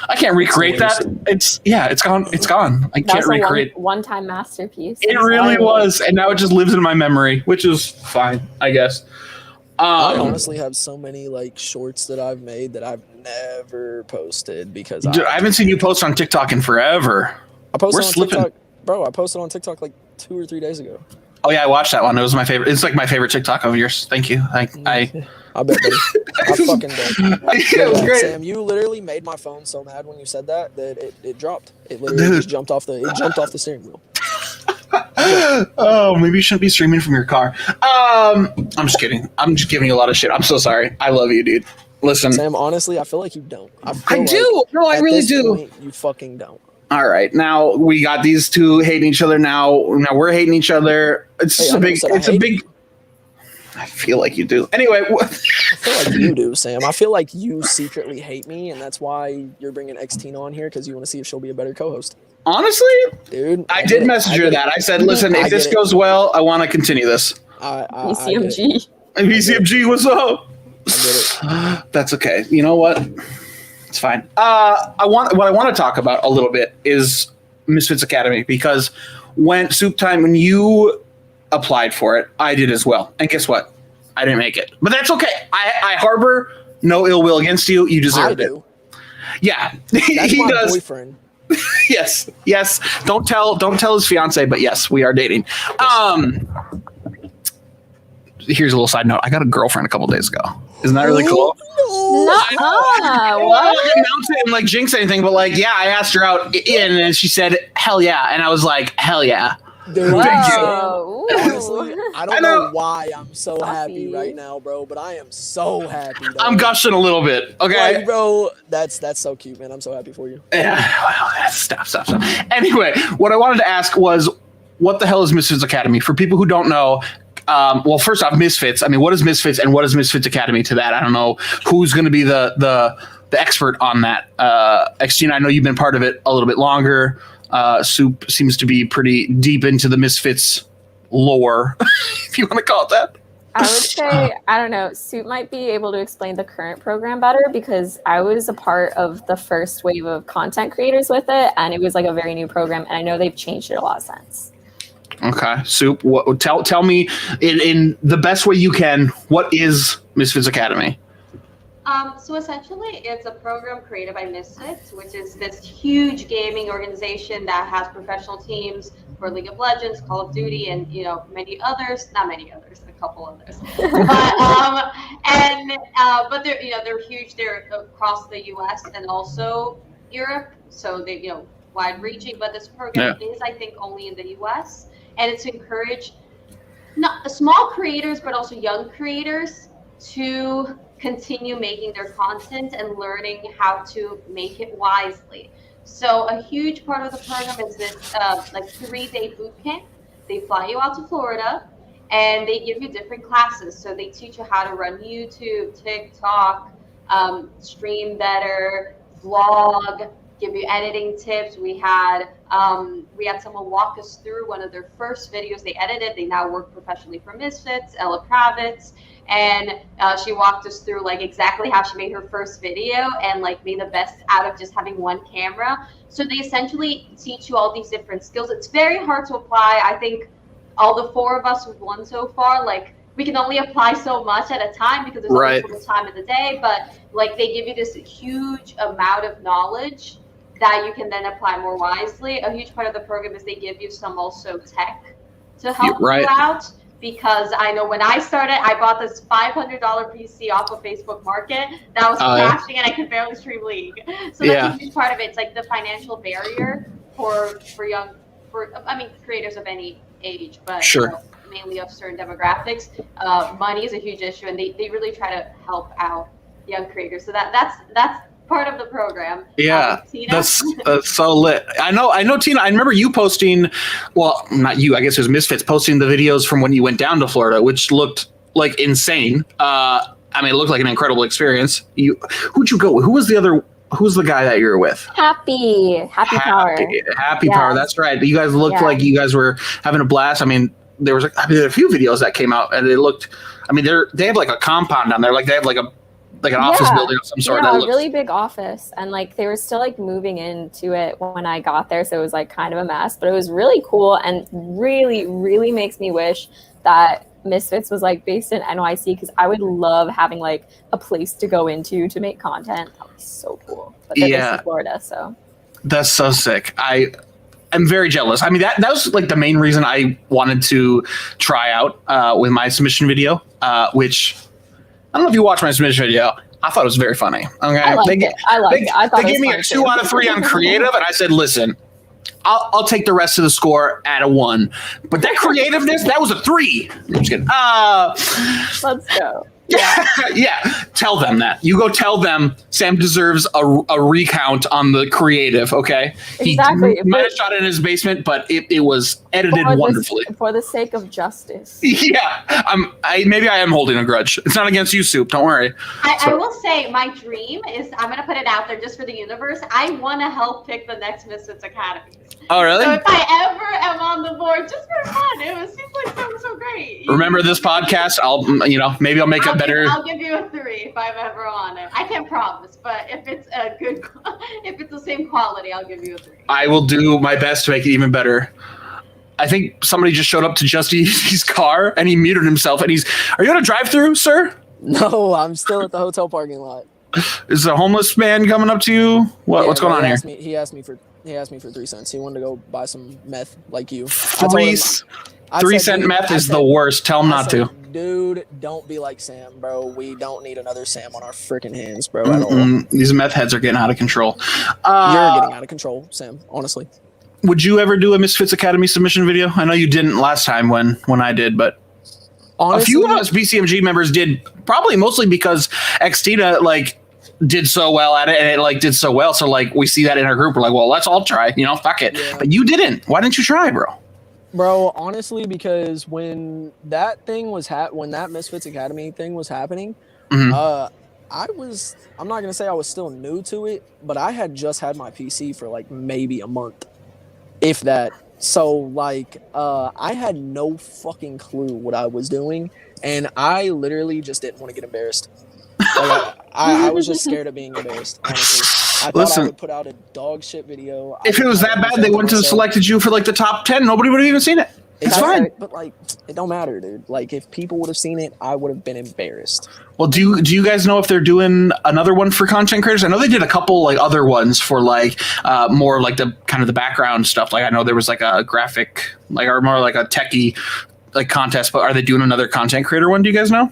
I can't recreate that. It's gone. It's gone. I can't recreate. One-time masterpiece. It really was, and now it just lives in my memory, which is fine, I guess. I honestly have so many like shorts that I've made that I've never posted because I haven't seen you post on TikTok in forever. I posted on TikTok, bro. I posted on TikTok like 2 or 3 days ago. Oh yeah, I watched that one. It was my favorite. It's like my favorite TikTok of yours. Thank you. I bet, buddy. I fucking did. It was great. Sam, you literally made my phone so mad when you said that it dropped. It literally just jumped off the steering wheel. Oh, maybe you shouldn't be streaming from your car. I'm just kidding. I'm just giving you a lot of shit. I'm so sorry. I love you, dude. Listen, Sam. Honestly, I feel like you don't. I do. No, I really do. Point, you fucking don't. All right, now we got these two hating each other. Now we're hating each other. It's a big. I feel like you do. Anyway, I feel like you do, Sam. I feel like you secretly hate me, and that's why you're bringing xtinagayton on here because you want to see if she'll be a better co-host. Honestly, dude, I did message her that. I said, "Listen, if this goes well, I want to continue this." BCMG. BCMG, what's up? I get it. That's okay. You know what? It's fine. What I want to talk about a little bit is Misfits Academy, because when you applied for it, I did as well. And guess what? I didn't make it. But that's okay. I harbor no ill will against you. You deserved it. Yeah. That's my boyfriend. Yes. Don't tell his fiance, but yes, we are dating. Here's a little side note. I got a girlfriend a couple days ago. Isn't that really cool? Nuh-uh. Well, I What? didn't announce it and like jinx anything, but like, yeah, I asked her out and she said, "Hell yeah," and I was like, "Hell yeah." Dude, Whoa. honestly, I don't I know. know why I'm so happy Puppy. right now, bro, but I am so happy. Dog. I'm gushing a little bit. Okay. Like, bro, that's so cute, man. I'm so happy for you. Yeah, well, stop. Anyway, what I wanted to ask was, what the hell is Misfits Academy? For people who don't know, well, first off, Misfits. I mean, what is Misfits and what is Misfits Academy to that? I don't know who's going to be the expert on that. XT, I know you've been part of it a little bit longer. Soup seems to be pretty deep into the Misfits lore, if you want to call it that. I would say, I don't know, Soup might be able to explain the current program better because I was a part of the first wave of content creators with it, and it was like a very new program, and I know they've changed it a lot since. Okay, Soup, tell me in the best way you can, what is Misfits Academy? So essentially, it's a program created by Misfits, which is this huge gaming organization that has professional teams for League of Legends, Call of Duty, and many others. Not many others, a couple others. But they're huge. They're across the U.S. and also Europe, so they wide-reaching. But this program is, I think, only in the U.S. and it's to encourage not small creators, but also young creators to continue making their content and learning how to make it wisely. So a huge part of the program is this 3-day boot camp. They fly you out to Florida and they give you different classes. So they teach you how to run YouTube, TikTok, stream better, vlog, give you editing tips. We had someone walk us through one of their first videos they edited. They now work professionally for Misfits, Ella Kravitz. And she walked us through like exactly how she made her first video and like made the best out of just having one camera. So they essentially teach you all these different skills. It's very hard to apply. I think all the 4 of us who've won so far, like we can only apply so much at a time because there's only so much time in the day. But like they give you this huge amount of knowledge that you can then apply more wisely. A huge part of the program is they give you some also tech to help you out. Because I know when I started, I bought this $500 PC off of Facebook Market that was crashing and I could barely stream League. So that's a huge part of it. It's like the financial barrier for creators of any age, but mainly of certain demographics. Money is a huge issue, and they really try to help out young creators. So that's part of the program. Yeah, that's so lit. I know, Tina. I remember you posting. Well, not you. I guess it was Misfits posting the videos from when you went down to Florida, which looked like insane. I mean, it looked like an incredible experience. Who'd you go with? Who was the guy that you were with? Happy Power. Happy Power. That's right. You guys looked like you guys were having a blast. I mean, there was a few videos that came out, and it looked. I mean, they have like a compound down there. Like they have like an office building of some sort. Yeah, a really big office. And like they were still like moving into it when I got there. So it was like kind of a mess, but it was really cool and really, really makes me wish that Misfits was like based in NYC because I would love having like a place to go into to make content. That would be so cool. But they're based in Florida, so. That's so sick. I'm very jealous. I mean, that was like the main reason I wanted to try out with my submission video, which I don't know if you watched my submission video. I thought it was very funny. Okay, I liked it. I thought they gave me a 2 out of 3 on creative, and I said, "Listen, I'll take the rest of the score at a 1." But that creativeness, that was a 3. I'm just kidding. Let's go. Yeah. Tell them that. You go tell them Sam deserves a recount on the creative, okay? Exactly. He might have shot it in his basement, but it was edited wonderfully. For the sake of justice. Yeah. Maybe I am holding a grudge. It's not against you, Soup. Don't worry. I will say my dream is, I'm going to put it out there just for the universe. I want to help pick the next Misfits Academies. Oh, really? So if I ever am on the board, just for fun, it seems like so great. Remember this podcast? Maybe I'll make it better. I'll give you a 3 if I'm ever on it. I can't promise, but if it's if it's the same quality, I'll give you a 3. I will do my best to make it even better. I think somebody just showed up to Justy's car and he muted himself. And are you on a drive-through, sir? No, I'm still at the hotel parking lot. Is a homeless man coming up to you? What's going on here? He asked me for He asked me for 3 cents. He wanted to go buy some meth like you. I told him, 3-cent "Dude," meth I is said- the worst. Tell him I not said, to. Dude, don't be like Sam, bro. We don't need another Sam on our freaking hands, bro, at all. These meth heads are getting out of control. You're getting out of control, Sam, honestly. Would you ever do a Misfits Academy submission video? I know you didn't last time when I did, but Honestly, a few of us BCMG members did, probably mostly because xtina like did so well at it, and it like did so well. So like we see that in our group, we're like, well, let's all try. You know, fuck it. Yeah. But you didn't. Why didn't you try, bro? Bro, honestly, because when that thing was when that Misfits Academy thing was happening, Mhm. I'm not gonna say I was still new to it, but I had just had my PC for like maybe a month, if that. So like, I had no fucking clue what I was doing, and I literally just didn't want to get embarrassed. Like, I was just scared of being embarrassed, honestly. I thought Listen. I would put out a dog shit video. If it was that bad, they wouldn't have selected you for like the top 10. Nobody would have even seen it. It's fine. But like, it don't matter, dude. Like, if people would have seen it, I would have been embarrassed. Well, do you guys know if they're doing another one for content creators? I know they did a couple like other ones for like more like the kind of the background stuff. Like I know there was like a graphic, like or more like a techie like contest. But are they doing another content creator one? Do you guys know?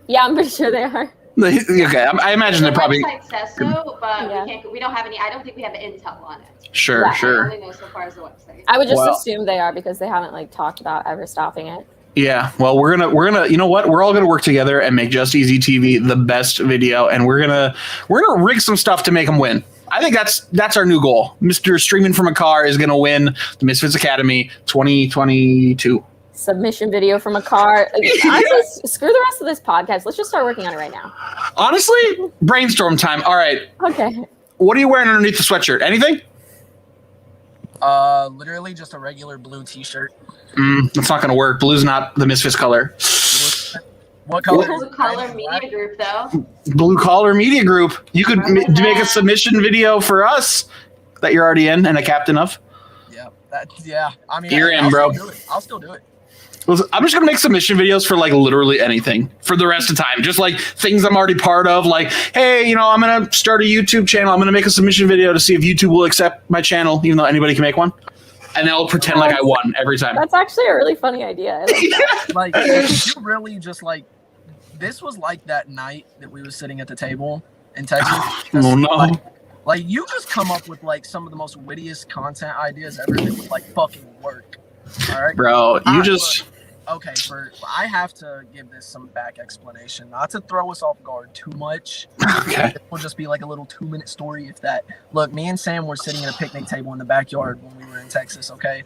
Yeah, I'm pretty sure they are. Okay, I imagine The they're probably website says so, but Yeah. we don't have any. I don't think we have intel on it. sure. Yeah. I Sure. only know so far as the website. I would just Well- assume they are because they haven't like talked about ever stopping it. Yeah, well, we're gonna, you know what? We're all gonna work together and make Just Easy TV the best video, and we're gonna rig some stuff to make them win. I think that's our new goal. Mr. Streaming from a Car is gonna win the Misfits Academy 2022. Submission video from a car. Honestly, screw the rest of this podcast. Let's just start working on it right now. Honestly, brainstorm time. All right, Okay. what are you wearing underneath the sweatshirt? Anything? Literally just a regular blue T-shirt. That's not gonna work. Blue's not the Misfits color. What color? Blue Collar Media Group, though. Blue Collar Media Group. You could make a submission video for us that you're already in and a captain of. Yeah. I mean, You're in, I'll bro. Still do it. I'll still do it. Listen, I'm just gonna make submission videos for like literally anything for the rest of the time. Just like things I'm already part of. Like, hey, you know, I'm gonna start a YouTube channel. I'm gonna make a submission video to see if YouTube will accept my channel, even though anybody can make one. And they'll pretend like I won every time. That's actually a really funny idea. I like that. Like, if you really just like, this was like that night that we was sitting at the table in Texas. Oh no. Like, you just come up with like some of the most wittiest content ideas ever that would like fucking work. All right, Bro, you just okay. I have to give this some back explanation, not to throw us off guard too much. okay. It will just be like a little 2-minute story, if that. Look, me and Sam were sitting at a picnic table in the backyard when we were in Texas. Okay.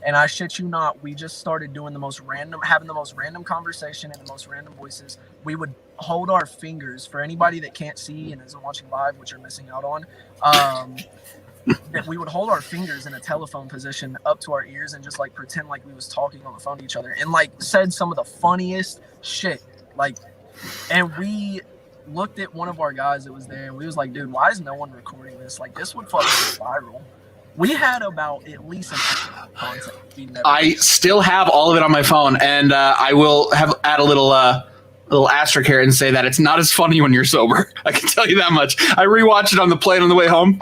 And I shit you not, we just started doing having the most random conversation and the most random voices. We would hold our fingers, for anybody that can't see and isn't watching live, which you're missing out on, that we would hold our fingers in a telephone position up to our ears and just like pretend like we was talking on the phone to each other and like said some of the funniest shit. Like, and we looked at one of our guys that was there and we was like, dude, why is no one recording this? Like, this would fucking go viral. We had about at least an hour of content. I still have all of it on my phone, and I will add a little asterisk here and say that it's not as funny when you're sober. I can tell you that much. I rewatched it on the plane on the way home.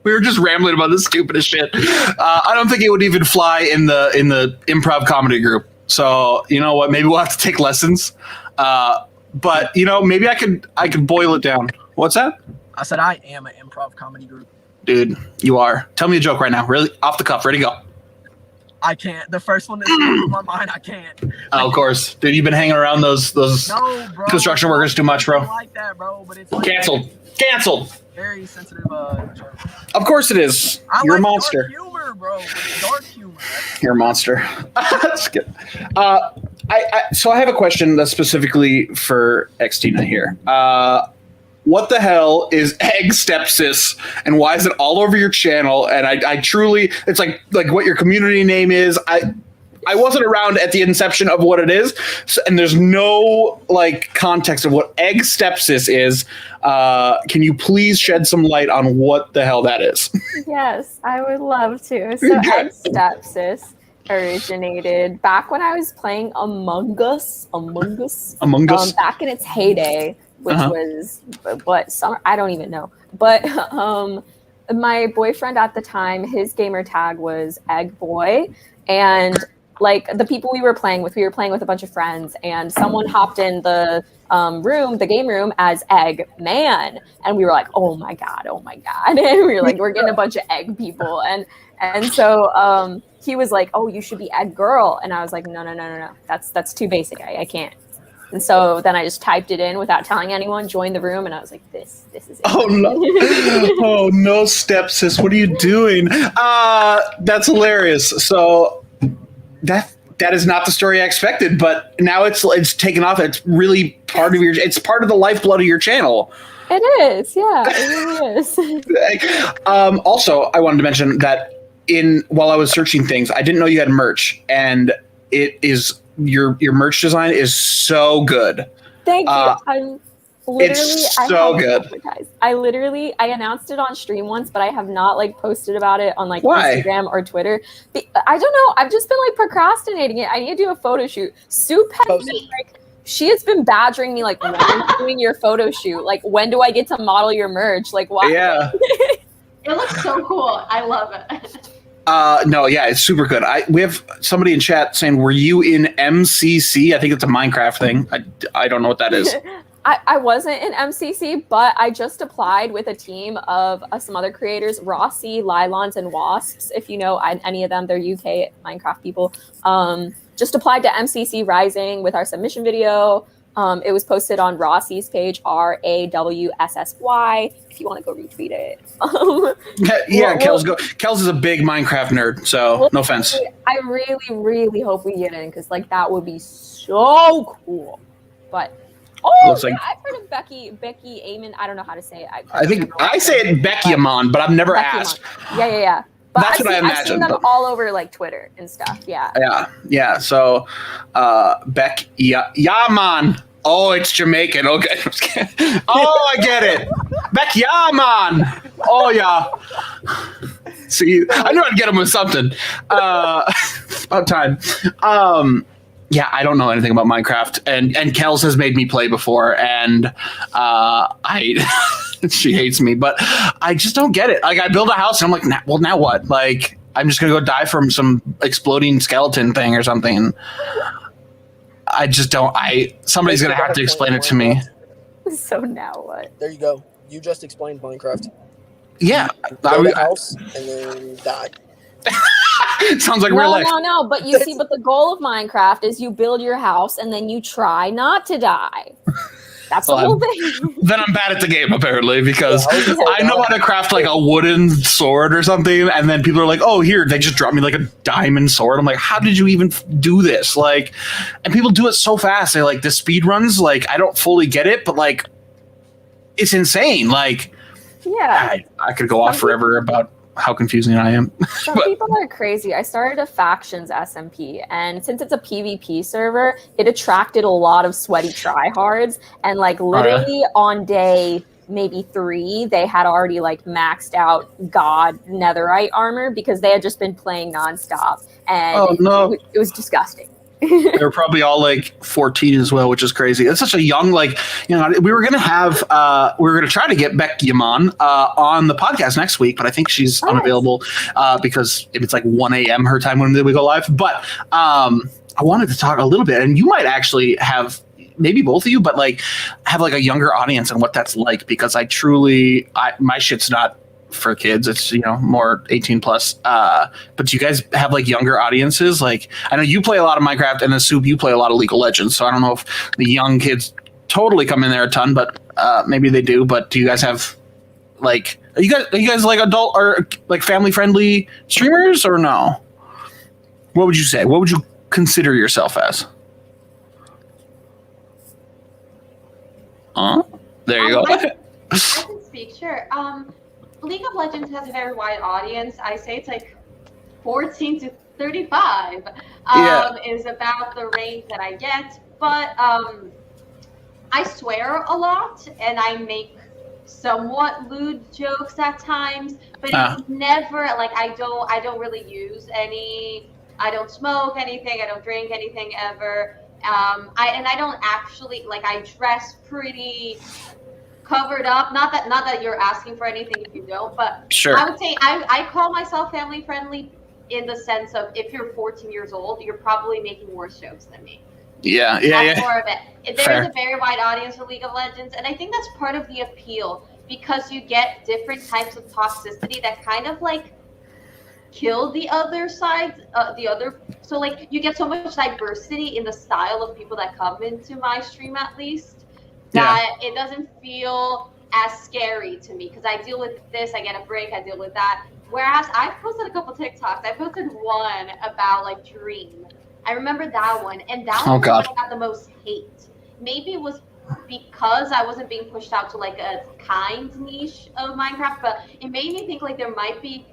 We were just rambling about the stupidest shit. I don't think it would even fly in the improv comedy group. So you know what? Maybe we'll have to take lessons. But you know, maybe I could boil it down. What's that? I said I am an improv comedy group. Dude, you are. Tell me a joke right now. Really, off the cuff. Ready, go. I can't. The first one that comes to my mind, I can't. Oh, of course. Dude, you've been hanging around those No, bro. construction workers too much, bro. I don't like that, bro. But it's like Canceled. very sensitive joke. Of course it is. I You're like a monster. Dark humor, bro. Dark humor. You're a monster. That's good. So I have a question that's specifically for xtina here. What the hell is egg stepsis, and why is it all over your channel? And I truly, it's like what your community name is. I wasn't around at the inception of what it is, and there's no like context of what egg stepsis is. Can you please shed some light on what the hell that is? Yes, I would love to. So egg stepsis originated back when I was playing Among Us. Among Us? Back in its heyday. which was what summer, I don't even know. But my boyfriend at the time, his gamer tag was Egg Boy, and like the people we were playing with a bunch of friends, and someone hopped in the game room as Egg Man, and we were like, oh my god, and we were like, we're getting a bunch of egg people, and so he was like, oh, you should be Egg Girl, and I was like, no, that's too basic, I can't. And so then I just typed it in without telling anyone, joined the room, and I was like, this is it. Oh no. Oh no, stepsis, what are you doing? That's hilarious. So that is not the story I expected, but now it's taken off. It's really part of it's part of the lifeblood of your channel. It is, yeah, it really is. Also, I wanted to mention that while I was searching things, I didn't know you had merch, and it is your merch design is so good. Thank you. I'm literally it's so good. I announced it on stream once, but I have not like posted about it on like Instagram or Twitter. I don't know. I've just been like procrastinating it. I need to do a photo shoot. Soup has been like, she has been badgering me like, when are you doing your photo shoot? Like, when do I get to model your merch? Like, why? Yeah. It looks so cool. I love it. No, yeah, it's super good. We have somebody in chat saying, were you in MCC? I think it's a Minecraft thing. I don't know what that is. I wasn't in MCC, but I just applied with a team of some other creators, Rossi, Lylons, and Wasps. If you know any of them, they're UK Minecraft people. Just applied to MCC Rising with our submission video. It was posted on Rossi's page, RAWSSY, if you want to go retweet it. Kels is a big Minecraft nerd, so no offense. I really, really hope we get in, because like that would be so cool. But I've heard of Becky Amon. I don't know how to say it. I think I say it Becky Amon, but I've never asked. Yeah. But That's what I imagine. I've seen them all over like Twitter and stuff. Yeah. So, Yaman. Oh, it's Jamaican. Okay. Oh, I get it. Beck Yaman. Oh, yeah. See, I knew I'd get him with something. About time. Yeah, I don't know anything about Minecraft, and Kels has made me play before, and she hates me, but I just don't get it. Like, I build a house, and I'm like, now what? Like, I'm just gonna go die from some exploding skeleton thing or something. I just don't. Somebody's gonna have to explain it to me. So now what? There you go. You just explained Minecraft. Yeah, build a house and then die. Sounds like real life. No. But you see, but the goal of Minecraft is you build your house and then you try not to die. That's the whole thing. Then I'm bad at the game, apparently, because I know how to craft like a wooden sword or something, and then people are like, oh, here, they just dropped me like a diamond sword. I'm like, how did you even do this? Like, and people do it so fast. They like the speed runs, like, I don't fully get it, but like, it's insane. Like, yeah, I could go off forever about how confusing I am. Some people are crazy. I started a factions SMP, and since it's a PvP server, it attracted a lot of sweaty tryhards, and like literally on day maybe 3, they had already like maxed out God netherite armor because they had just been playing nonstop, and it was disgusting. They were probably all like 14 as well, which is crazy. It's such a young, like, you know, we were gonna try to get Beck Yaman on the podcast next week, but I think she's unavailable because it's like 1 a.m. her time when we go live. But I wanted to talk a little bit, and you might actually have, maybe both of you, but like have like a younger audience and what that's like, because my shit's not for kids. It's, you know, more 18 plus. But do you guys have like younger audiences? Like, I know you play a lot of Minecraft, and then Soup, you play a lot of League of Legends. So I don't know if the young kids totally come in there a ton, but maybe they do. But do you guys have like, are you guys like adult or like family friendly streamers, or no? What would you say? What would you consider yourself as? There you go. I can speak, sure. League of Legends has a very wide audience. I say it's like 14 to 35 is about the range that I get. But I swear a lot, and I make somewhat lewd jokes at times. But it's never like I don't really use any. I don't smoke anything. I don't drink anything ever. I don't actually like I dress pretty covered up. Not that you're asking for anything if you don't, but Sure. I would say I call myself family friendly in the sense of if you're 14 years old, you're probably making worse jokes than me. Yeah. That's more of it. There Fair. is a very wide audience for League of Legends, and I think that's part of the appeal because you get different types of toxicity that kind of like kill the other side, so like you get so much diversity in the style of people that come into my stream at least that it doesn't feel as scary to me because I deal with this, I get a break, I deal with that. Whereas I've posted a couple TikToks. I posted one about like Dream. I remember that one, and that Oh, one God. got the most hate. Maybe it was because I wasn't being pushed out to like a kind niche of Minecraft, but it made me think like there might be.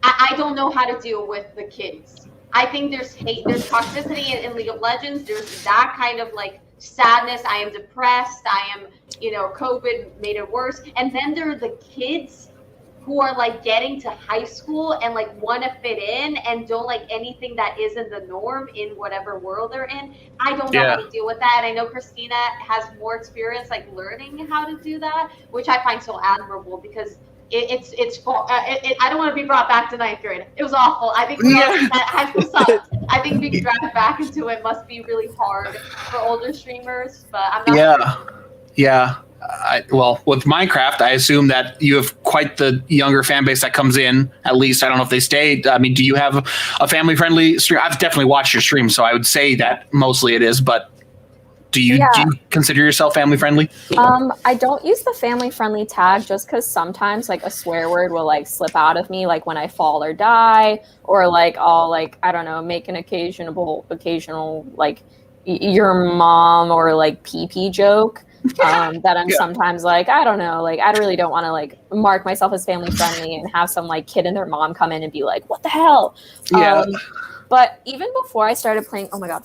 I don't know how to deal with the kids. I think there's hate, there's toxicity in League of Legends. There's that kind of like sadness. I am depressed. I am, COVID made it worse. And then there are the kids who are like getting to high school and like want to fit in and don't like anything that isn't the norm in whatever world they're in. I don't know how to deal with that. And I know Christina has more experience like learning how to do that, which I find so admirable because I don't want to be brought back to ninth grade. It was awful. I think high school sucked. I think being dragged back into it must be really hard for older streamers. But I'm not. Yeah. Well, with Minecraft, I assume that you have quite the younger fan base that comes in. At least I don't know if they stay. I mean, do you have a family-friendly stream? I've definitely watched your stream, so I would say that mostly it is. But do you consider yourself family-friendly? I don't use the family-friendly tag just because sometimes like a swear word will like slip out of me, like when I fall or die, or like I'll like I don't know make an occasional like your mom or like pee joke. That I'm sometimes like, I don't know, like I really don't want to like mark myself as family friendly and have some like kid and their mom come in and be like, what the hell? But even before I started playing, oh my God,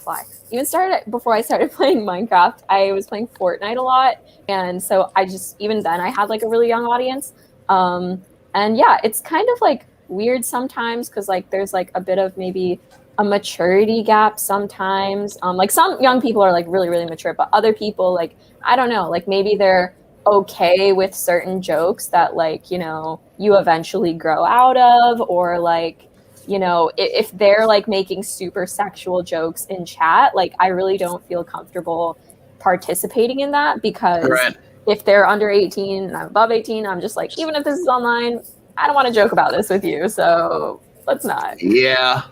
before I started playing Minecraft, I was playing Fortnite a lot. And so even then I had like a really young audience. And yeah, it's kind of like weird sometimes because like there's like a bit of maybe a maturity gap sometimes. Like some young people are like really, really mature, but other people like, I don't know, like maybe they're okay with certain jokes that like, you eventually grow out of, or like, if they're like making super sexual jokes in chat, like I really don't feel comfortable participating in that because if they're under 18 and I'm above 18, I'm just like, even if this is online, I don't want to joke about this with you. So let's not. Yeah,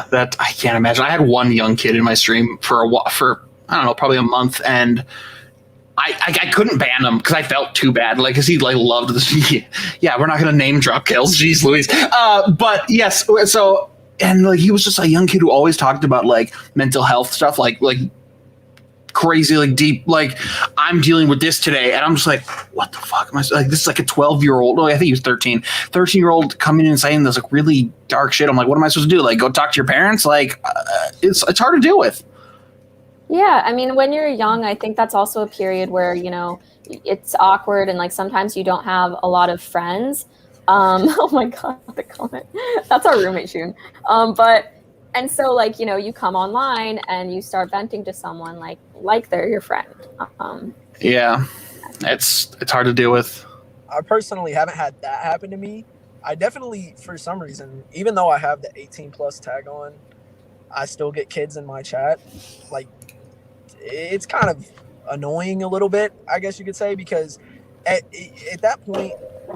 that I can't imagine. I had one young kid in my stream for I don't know, probably a month, and I couldn't ban him because I felt too bad, like, because he like loved this. Yeah, we're not gonna name drop kills, jeez Louise. But yes, so and like he was just a young kid who always talked about like mental health stuff, like crazy, like deep, like I'm dealing with this today, and I'm just like, what the fuck am I like? This is like a 12-year-old. I think he was 13-year-old coming in and saying this like really dark shit. I'm like, what am I supposed to do? Like, go talk to your parents? Like, it's hard to deal with. Yeah, I mean, when you're young, I think that's also a period where, it's awkward and like sometimes you don't have a lot of friends. Oh my God, the comment. That's our roommate, Shun. And so like, you come online and you start venting to someone like they're your friend. Yeah, it's hard to deal with. I personally haven't had that happen to me. I definitely, for some reason, even though I have the 18 plus tag on, I still get kids in my chat. Like, it's kind of annoying a little bit, I guess you could say, because at that point,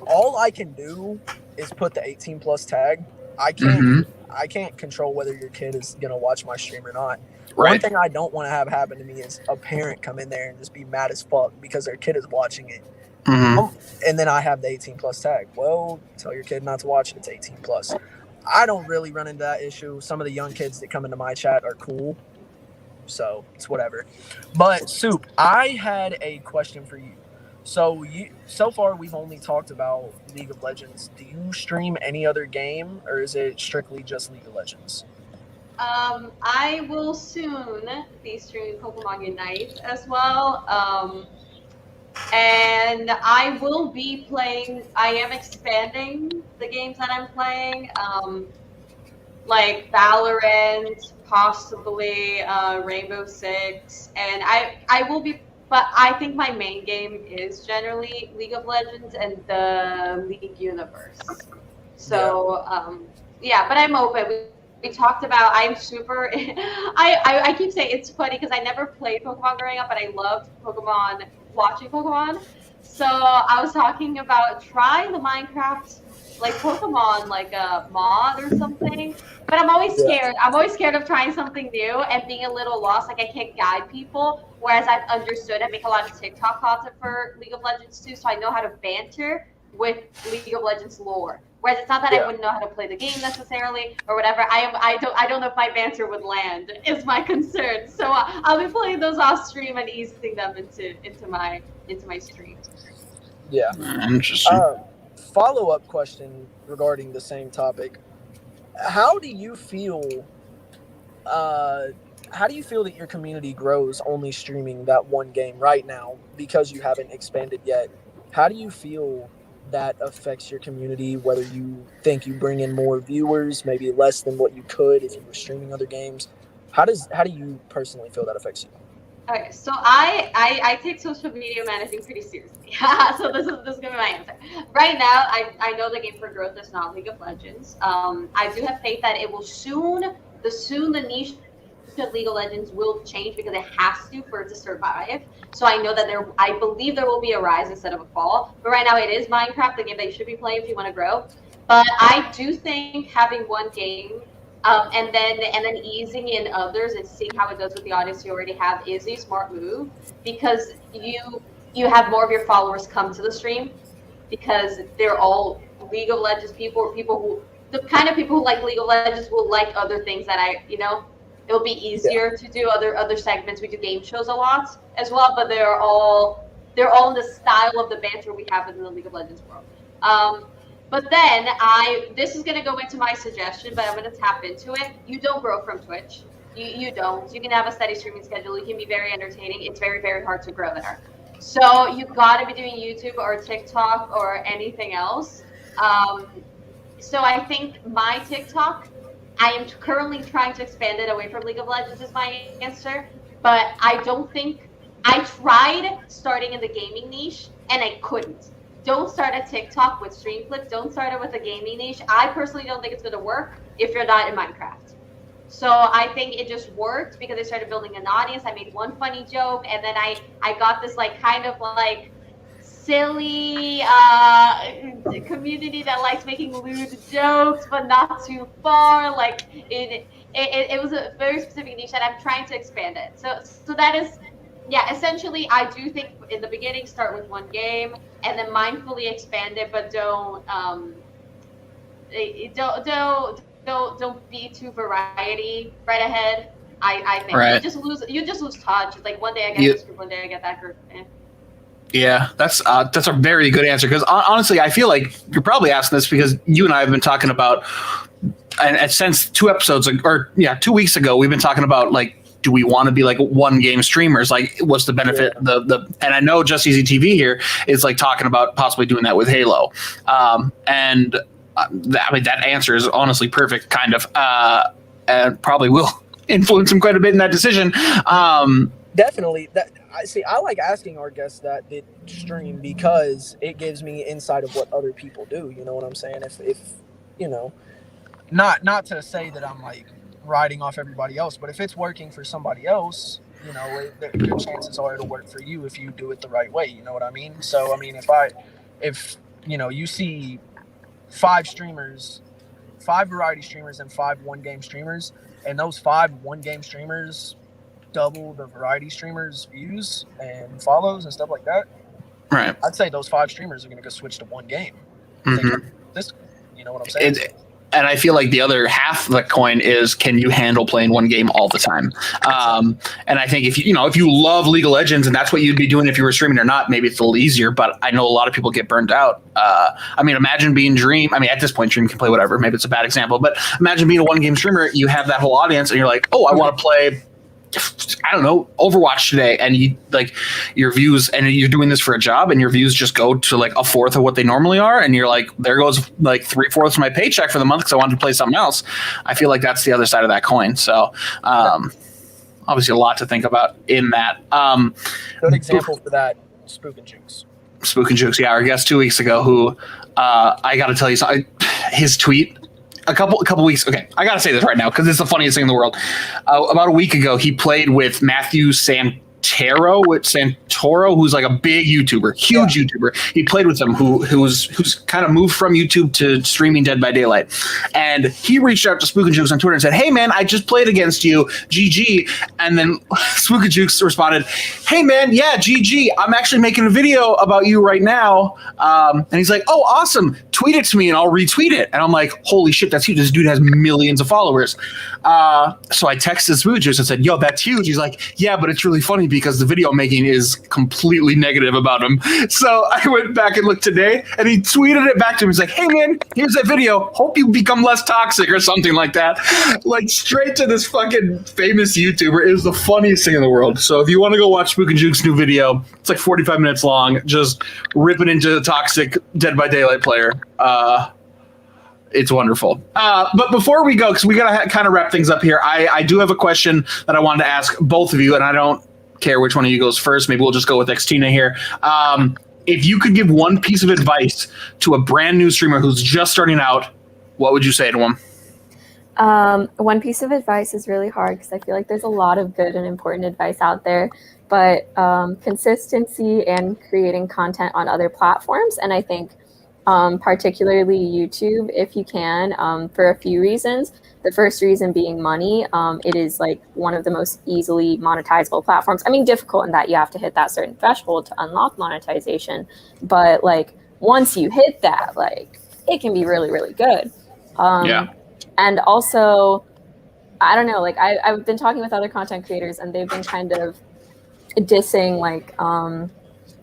all I can do is put the 18 plus tag. I can't control whether your kid is going to watch my stream or not. Right. One thing I don't want to have happen to me is a parent come in there and just be mad as fuck because their kid is watching it. And then I have the 18 plus tag. Well, tell your kid not to watch it. It's 18 plus. I don't really run into that issue. Some of the young kids that come into my chat are cool. So it's whatever. But Soup, I had a question for you. So far we've only talked about League of Legends. Do you stream any other game, or is it strictly just League of Legends? I will soon be streaming Pokemon Unite as well. And I will be playing. I am expanding the games that I'm playing, like Valorant, possibly Rainbow Six, and I will be. But I think my main game is generally League of Legends and the League universe. So yeah, but I'm open. We talked about. I'm super. I keep saying it's funny because I never played Pokemon growing up, but I loved Pokemon, watching Pokemon. So I was talking about trying the Minecraft like Pokemon like a mod or something. But I'm always scared. I'm always scared of trying something new and being a little lost. Like I can't guide people. Whereas I've understood, I make a lot of TikTok content for League of Legends too, so I know how to banter with League of Legends lore. Whereas it's not that I wouldn't know how to play the game necessarily or whatever. I don't know if my banter would land is my concern. So I'll be playing those off stream and easing them into my stream. Yeah. Interesting. Follow-up question regarding the same topic. How do you feel that your community grows only streaming that one game right now because you haven't expanded yet? How do you feel that affects your community, whether you think you bring in more viewers, maybe less than what you could if you were streaming other games? How do you personally feel that affects you? Okay, so I take social media managing pretty seriously. So this is gonna be my answer. Right now, I know the game for growth is not League of Legends. I do have faith that it will the niche of League of Legends will change because it has to for it to survive. So I know that I believe there will be a rise instead of a fall. But right now it is Minecraft, the game that you should be playing if you want to grow. But I do think having one game and then easing in others and seeing how it does with the audience you already have is a smart move because you have more of your followers come to the stream because they're all League of Legends people who the kind of people who like League of Legends will like other things that it'll be easier to do other segments. We do game shows a lot as well, but they're all in the style of the banter we have in the League of Legends world. But then this is going to go into my suggestion, but I'm going to tap into it. You don't grow from Twitch. You don't. You can have a steady streaming schedule. You can be very entertaining. It's very, very hard to grow there. So you got to be doing YouTube or TikTok or anything else. So I think my TikTok, I am currently trying to expand it away from League of Legends is my answer. But I tried starting in the gaming niche and I couldn't. Don't start a TikTok with stream clips. Don't start it with a gaming niche. I personally don't think it's going to work if you're not in Minecraft. So I think it just worked because I started building an audience. I made one funny joke, and then I got this kind of silly community that likes making lewd jokes, but not too far. It was a very specific niche, and I'm trying to expand it. So that is. Yeah, essentially, I do think in the beginning start with one game and then mindfully expand it, but don't be too variety right ahead. I think right. you just lose touch. It's like one day I get this group, one day I get that group. Yeah, that's a very good answer because honestly, I feel like you're probably asking this because you and I have been talking about, and since 2 weeks ago, we've been talking about do we want to be one game streamers? What's the benefit? And I know Just Easy TV here is talking about possibly doing that with Halo. And that answer is honestly perfect, kind of, and probably will influence him quite a bit in that decision. Definitely. I like asking our guests that stream because it gives me insight of what other people do. You know what I'm saying? If not to say that I'm riding off everybody else, but if it's working for somebody else, the chances are it'll work for you if you do it the right way. You know what I mean? So I mean, if you see 5 variety streamers and 5 one-game streamers, and those 5 one-game streamers double the variety streamers' views and follows and stuff like that, right? I'd say those 5 streamers are going to go switch to one game. Mm-hmm. You know what I'm saying? And I feel like the other half of the coin is, can you handle playing one game all the time? And I think if you love League of Legends and that's what you'd be doing if you were streaming or not, maybe it's a little easier. But I know a lot of people get burnt out. Imagine being Dream. At this point, Dream can play whatever. Maybe it's a bad example, but imagine being a one game streamer. You have that whole audience, and you're like, oh, I want to play I don't know, Overwatch today, and you like your views, and you're doing this for a job, and your views just go to like a fourth of what they normally are, and you're like, there goes like 3/4 of my paycheck for the month because I wanted to play something else. I feel like that's the other side of that coin. So obviously a lot to think about in that. Good example for that, Spook and Jukes. Spook and Jukes, yeah, our guest 2 weeks ago, who I got to tell you something. His tweet a couple weeks. Okay, I got to say this right now because it's the funniest thing in the world. About a week ago, he played with Matthew Santoro, who's like a big YouTuber, huge YouTuber. He played with him, who's kind of moved from YouTube to streaming Dead by Daylight, and he reached out to Spook and Jukes on Twitter and said, "Hey man, I just played against you, GG." And then Spook and Jukes responded, "Hey man, yeah, GG. I'm actually making a video about you right now." And he's like, "Oh, awesome. Tweet it to me and I'll retweet it." And I'm like, "Holy shit, that's huge. This dude has millions of followers." So I texted Spook and Jukes and said, "Yo, that's huge." He's like, "Yeah, but it's really funny because the video making is completely negative about him." So I went back and looked today, and he tweeted it back to me. He's like, "Hey man, here's that video. Hope you become less toxic," or something like that. Like straight to this fucking famous YouTuber. It was the funniest thing in the world. So if you want to go watch Spook and Juke's new video, it's like 45 minutes long, just ripping into the toxic Dead by Daylight player. It's wonderful. But before we go, because we got to kind of wrap things up here, I do have a question that I wanted to ask both of you, and I don't care which one of you goes first. Maybe we'll just go with Xtina here. If you could give one piece of advice to a brand new streamer who's just starting out, what would you say to him? One piece of advice is really hard because I feel like there's a lot of good and important advice out there, but consistency and creating content on other platforms. And I think particularly YouTube, if you can, for a few reasons. The first reason being money. It is like one of the most easily monetizable platforms. I mean, difficult in that you have to hit that certain threshold to unlock monetization, but like once you hit that, like it can be really, really good. Yeah. And also, I don't know, like I've been talking with other content creators and they've been kind of dissing like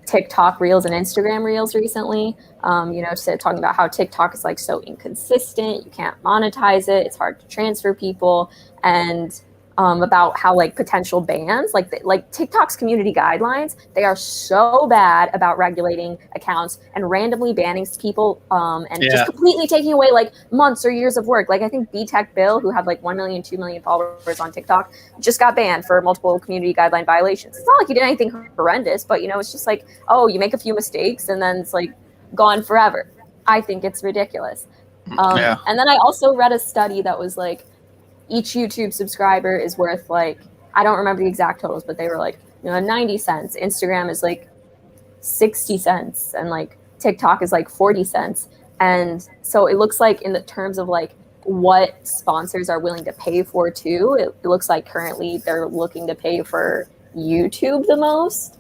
TikTok Reels and Instagram Reels recently, talking about how TikTok is like so inconsistent, you can't monetize it, it's hard to transfer people, and about how like potential bans, like TikTok's community guidelines, they are so bad about regulating accounts and randomly banning people and just completely taking away like months or years of work. Like I think B-Tech Bill, who had like 1 million, 2 million followers on TikTok, just got banned for multiple community guideline violations. It's not like he did anything horrendous, but it's just like, oh, you make a few mistakes and then it's like gone forever. I think it's ridiculous. And then I also read a study that was like, each YouTube subscriber is worth like, I don't remember the exact totals, but they were like, 90 cents. Instagram is like 60 cents and like TikTok is like 40 cents. And so it looks like in the terms of like what sponsors are willing to pay for too, it looks like currently they're looking to pay for YouTube the most.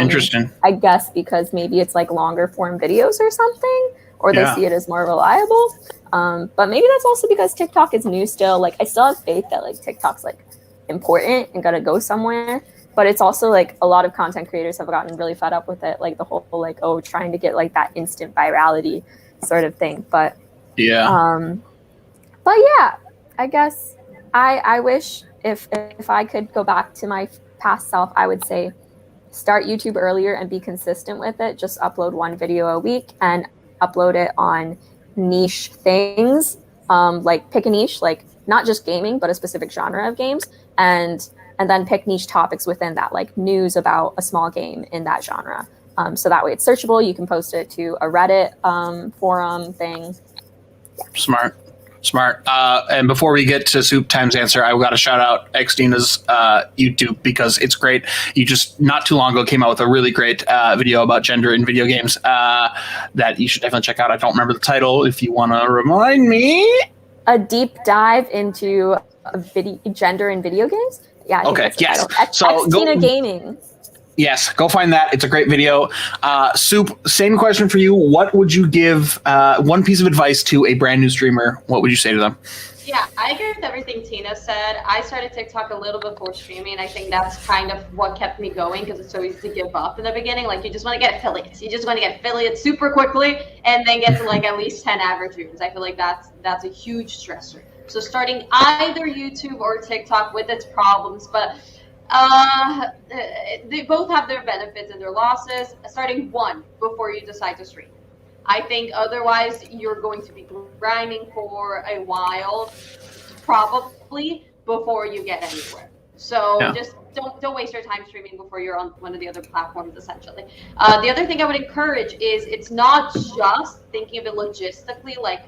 Interesting. I guess because maybe it's like longer form videos or something, or they see it as more reliable. But maybe that's also because TikTok is new still. Like I still have faith that like TikTok's like important and gotta go somewhere. But it's also like a lot of content creators have gotten really fed up with it. Like the whole like, trying to get like that instant virality sort of thing. But yeah, I guess I wish if I could go back to my past self, I would say start YouTube earlier and be consistent with it. Just upload one video a week and upload it on niche things, like pick a niche, like not just gaming but a specific genre of games, and then pick niche topics within that, like news about a small game in that genre, so that way it's searchable. You can post it to a Reddit forum thing. Smart. And before we get to Soup Time's answer, I've got to shout out Xtina's YouTube because it's great. You just not too long ago came out with a really great video about gender in video games that you should definitely check out. I don't remember the title. If you want to remind me, a deep dive into gender in video games. Yeah. Okay. Yes. So Xtina Gaming. Yes, go find that. It's a great video. Soup, same question for you. What would you give one piece of advice to a brand new streamer? What would you say to them? Yeah, I agree with everything Tina said. I started TikTok a little before streaming. I think that's kind of what kept me going because it's so easy to give up in the beginning. Like you just want to get affiliates. You just want to get affiliates super quickly and then get to like at least 10 average views. I feel like that's a huge stressor. So starting either YouTube or TikTok with its problems, but They both have their benefits and their losses. Starting one before you decide to stream. I think otherwise you're going to be grinding for a while, probably before you get anywhere. So just don't waste your time streaming before you're on one of the other platforms, essentially. The other thing I would encourage is it's not just thinking of it logistically, like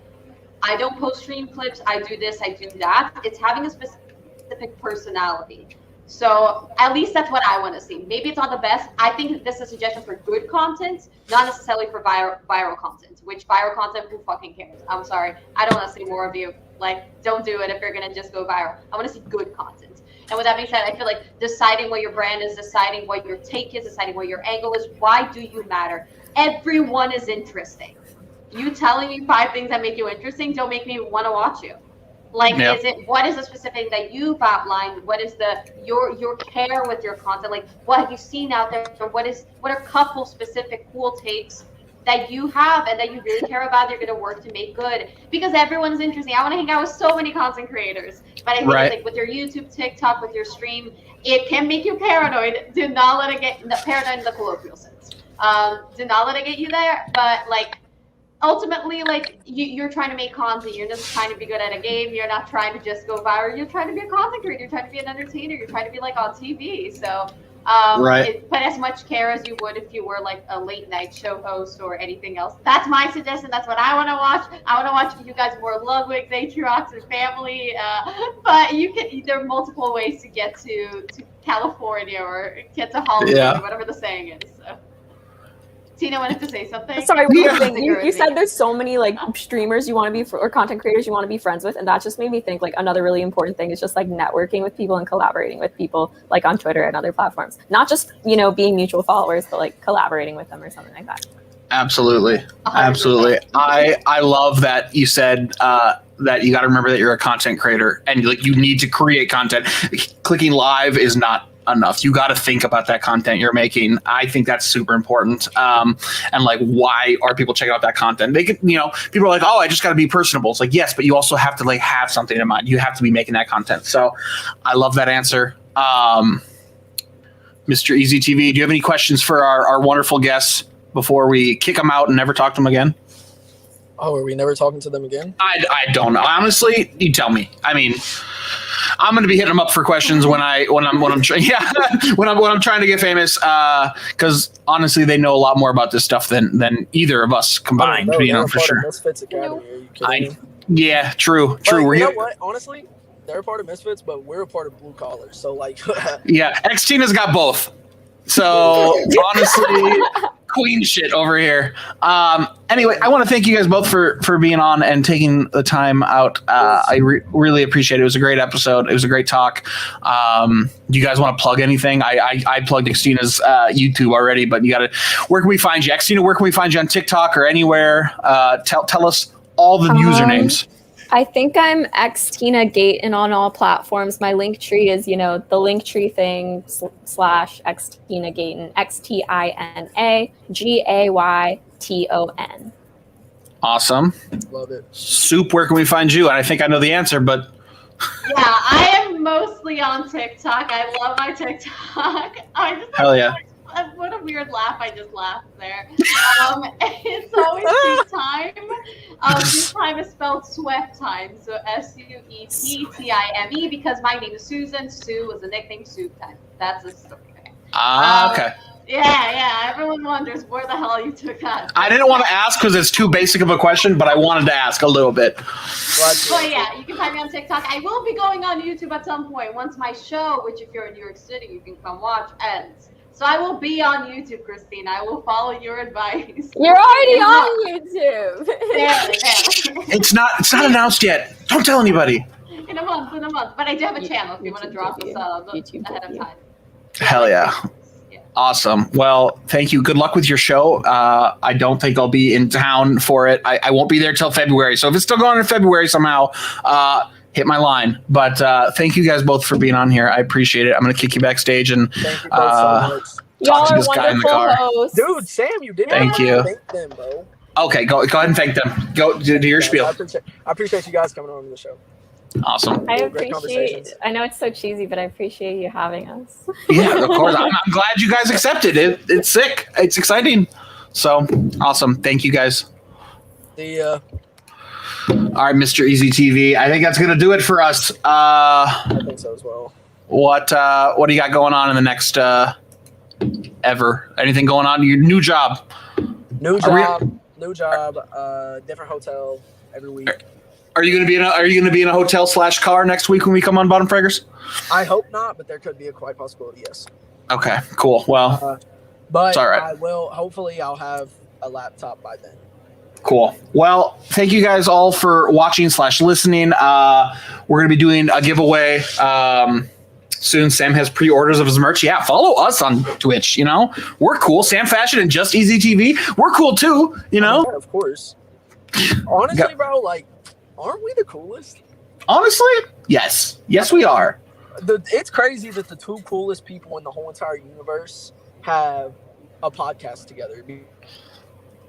I don't post stream clips, I do this, I do that. It's having a specific personality. So at least that's what I want to see. Maybe it's not the best. I think this is a suggestion for good content, not necessarily for viral content, which viral content, who fucking cares? I'm sorry. I don't want to see more of you. Like, don't do it if you're going to just go viral. I want to see good content. And with that being said, I feel like deciding what your brand is, deciding what your take is, deciding what your angle is, why do you matter? Everyone is interesting. You telling me 5 things that make you interesting don't make me want to watch you. Like, what is the specific that you've outlined? What is your care with your content? Like, what have you seen out there? What are couple specific cool takes that you have and that you really care about? You're going to work to make good, because everyone's interesting. I want to hang out with so many content creators, but I think it's like with your YouTube, TikTok, with your stream, it can make you paranoid. Do not let it get paranoid in the colloquial sense. Do not let it get you there. But like, ultimately, like you're trying to make content. You're just trying to be good at a game. You're not trying to just go viral. You're trying to be a content creator. You're trying to be an entertainer. You're trying to be like on TV. So put as much care as you would if you were like a late night show host or anything else. That's my suggestion. That's what I want to watch. I want to watch you guys more Ludwig, Atriox, and family. But there are multiple ways to get to California or get to Hollywood or whatever the saying is. So. Tina wanted to say something. Sorry, one thing. You said there's so many like streamers you want to be or content creators you want to be friends with, and that just made me think like another really important thing is just like networking with people and collaborating with people like on Twitter and other platforms. Not just being mutual followers, but like collaborating with them or something like that. Absolutely. 100%. I love that you said that you got to remember that you're a content creator and like you need to create content. Clicking live is not enough. You got to think about that content you're making. I think that's super important. And like, why are people checking out that content? They could, people are like, oh, I just got to be personable. It's like, yes, but you also have to like have something in mind. You have to be making that content. So I love that answer. Mr. Easy TV, do you have any questions for our wonderful guests before we kick them out and never talk to them again? Oh, are we never talking to them again? I don't know. Honestly, you tell me. I mean, I'm going to be hitting them up for questions when I'm trying to get famous. Because honestly, they know a lot more about this stuff than either of us combined. For sure. Misfits Academy. Are you kidding me? Yeah, true. Like, you know what? Honestly, they're a part of Misfits, but we're a part of Blue Collar. So like, yeah, xTina's got both. So honestly, queen shit over here. Anyway, I want to thank you guys both for being on and taking the time out. I really appreciate it. It was a great episode. It was a great talk. Do you guys want to plug anything? I plugged xTina's YouTube already, but you got to. Where can we find you, xTina? Where can we find you on TikTok or anywhere? Tell us all the usernames. I think I'm xtinagayton on all platforms. My link tree is, the link tree thing / xtinagayton, XTINAGAYTON. Awesome. Love it. Soup, where can we find you? And I think I know the answer, but. Yeah, I am mostly on TikTok. I love my TikTok. Hell yeah. What a weird laugh I just laughed there. It's always soup time. Soup time is spelled sueptime, so SUEPTIME, because my name is Susan. Sue was a nickname, Soup Time. That's a story. Okay. Yeah. Everyone wonders where the hell you took that. I didn't want to ask because it's too basic of a question, but I wanted to ask a little bit. But yeah, you can find me on TikTok. I will be going on YouTube at some point once my show, which if you're in New York City, you can come watch, ends. So I will be on YouTube, Christina. I will follow your advice. You're already on YouTube. Barely. It's not announced yet. Don't tell anybody. In a month. But I do have a channel if you want to drop a sub ahead of time. Hell yeah. Awesome. Well, thank you. Good luck with your show. I don't think I'll be in town for it. I won't be there till February. So if it's still going in February somehow, hit my line. But thank you guys both for being on here. I appreciate it. I'm going to kick you backstage and thank you both so much. Talk to this guy in the car. Hosts. Dude, Sam, you didn't thank you. Thank them, bro. Okay, go ahead and thank them. Go do your spiel. I appreciate you guys coming on the show. Awesome. I Great appreciate. conversations. I know it's so cheesy, but I appreciate you having us. Yeah, of course. I'm glad you guys accepted it. It's sick. It's exciting. So awesome. Thank you guys. The All right, Mr. Easy TV. I think that's gonna do it for us. I think so as well. What do you got going on in the next ever? Anything going on? Your new job? New Are job, different hotel every week. Are you gonna be in a hotel / car next week when we come on Bottom Fraggers? I hope not, but there could be a quite possibility, yes. Okay, cool. Well, But it's all right. I will. Hopefully, I'll have a laptop by then. Cool. Well, thank you guys all for watching / listening. We're going to be doing a giveaway soon. Sam has pre-orders of his merch. Yeah, follow us on Twitch. You know, we're cool. Sam Fashion and Just Easy TV. We're cool too. You know, Yeah, of course. Honestly, bro, like, aren't we the coolest? honestly, yes, we are. It's crazy that the two coolest people in the whole entire universe have a podcast together.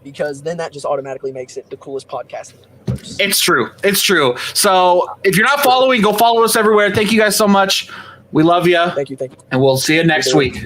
Because then that just automatically makes it the coolest podcast in the universe. It's true. It's true. So if you're not following, go follow us everywhere. Thank you guys so much. We love you. Thank you. And we'll see you next week.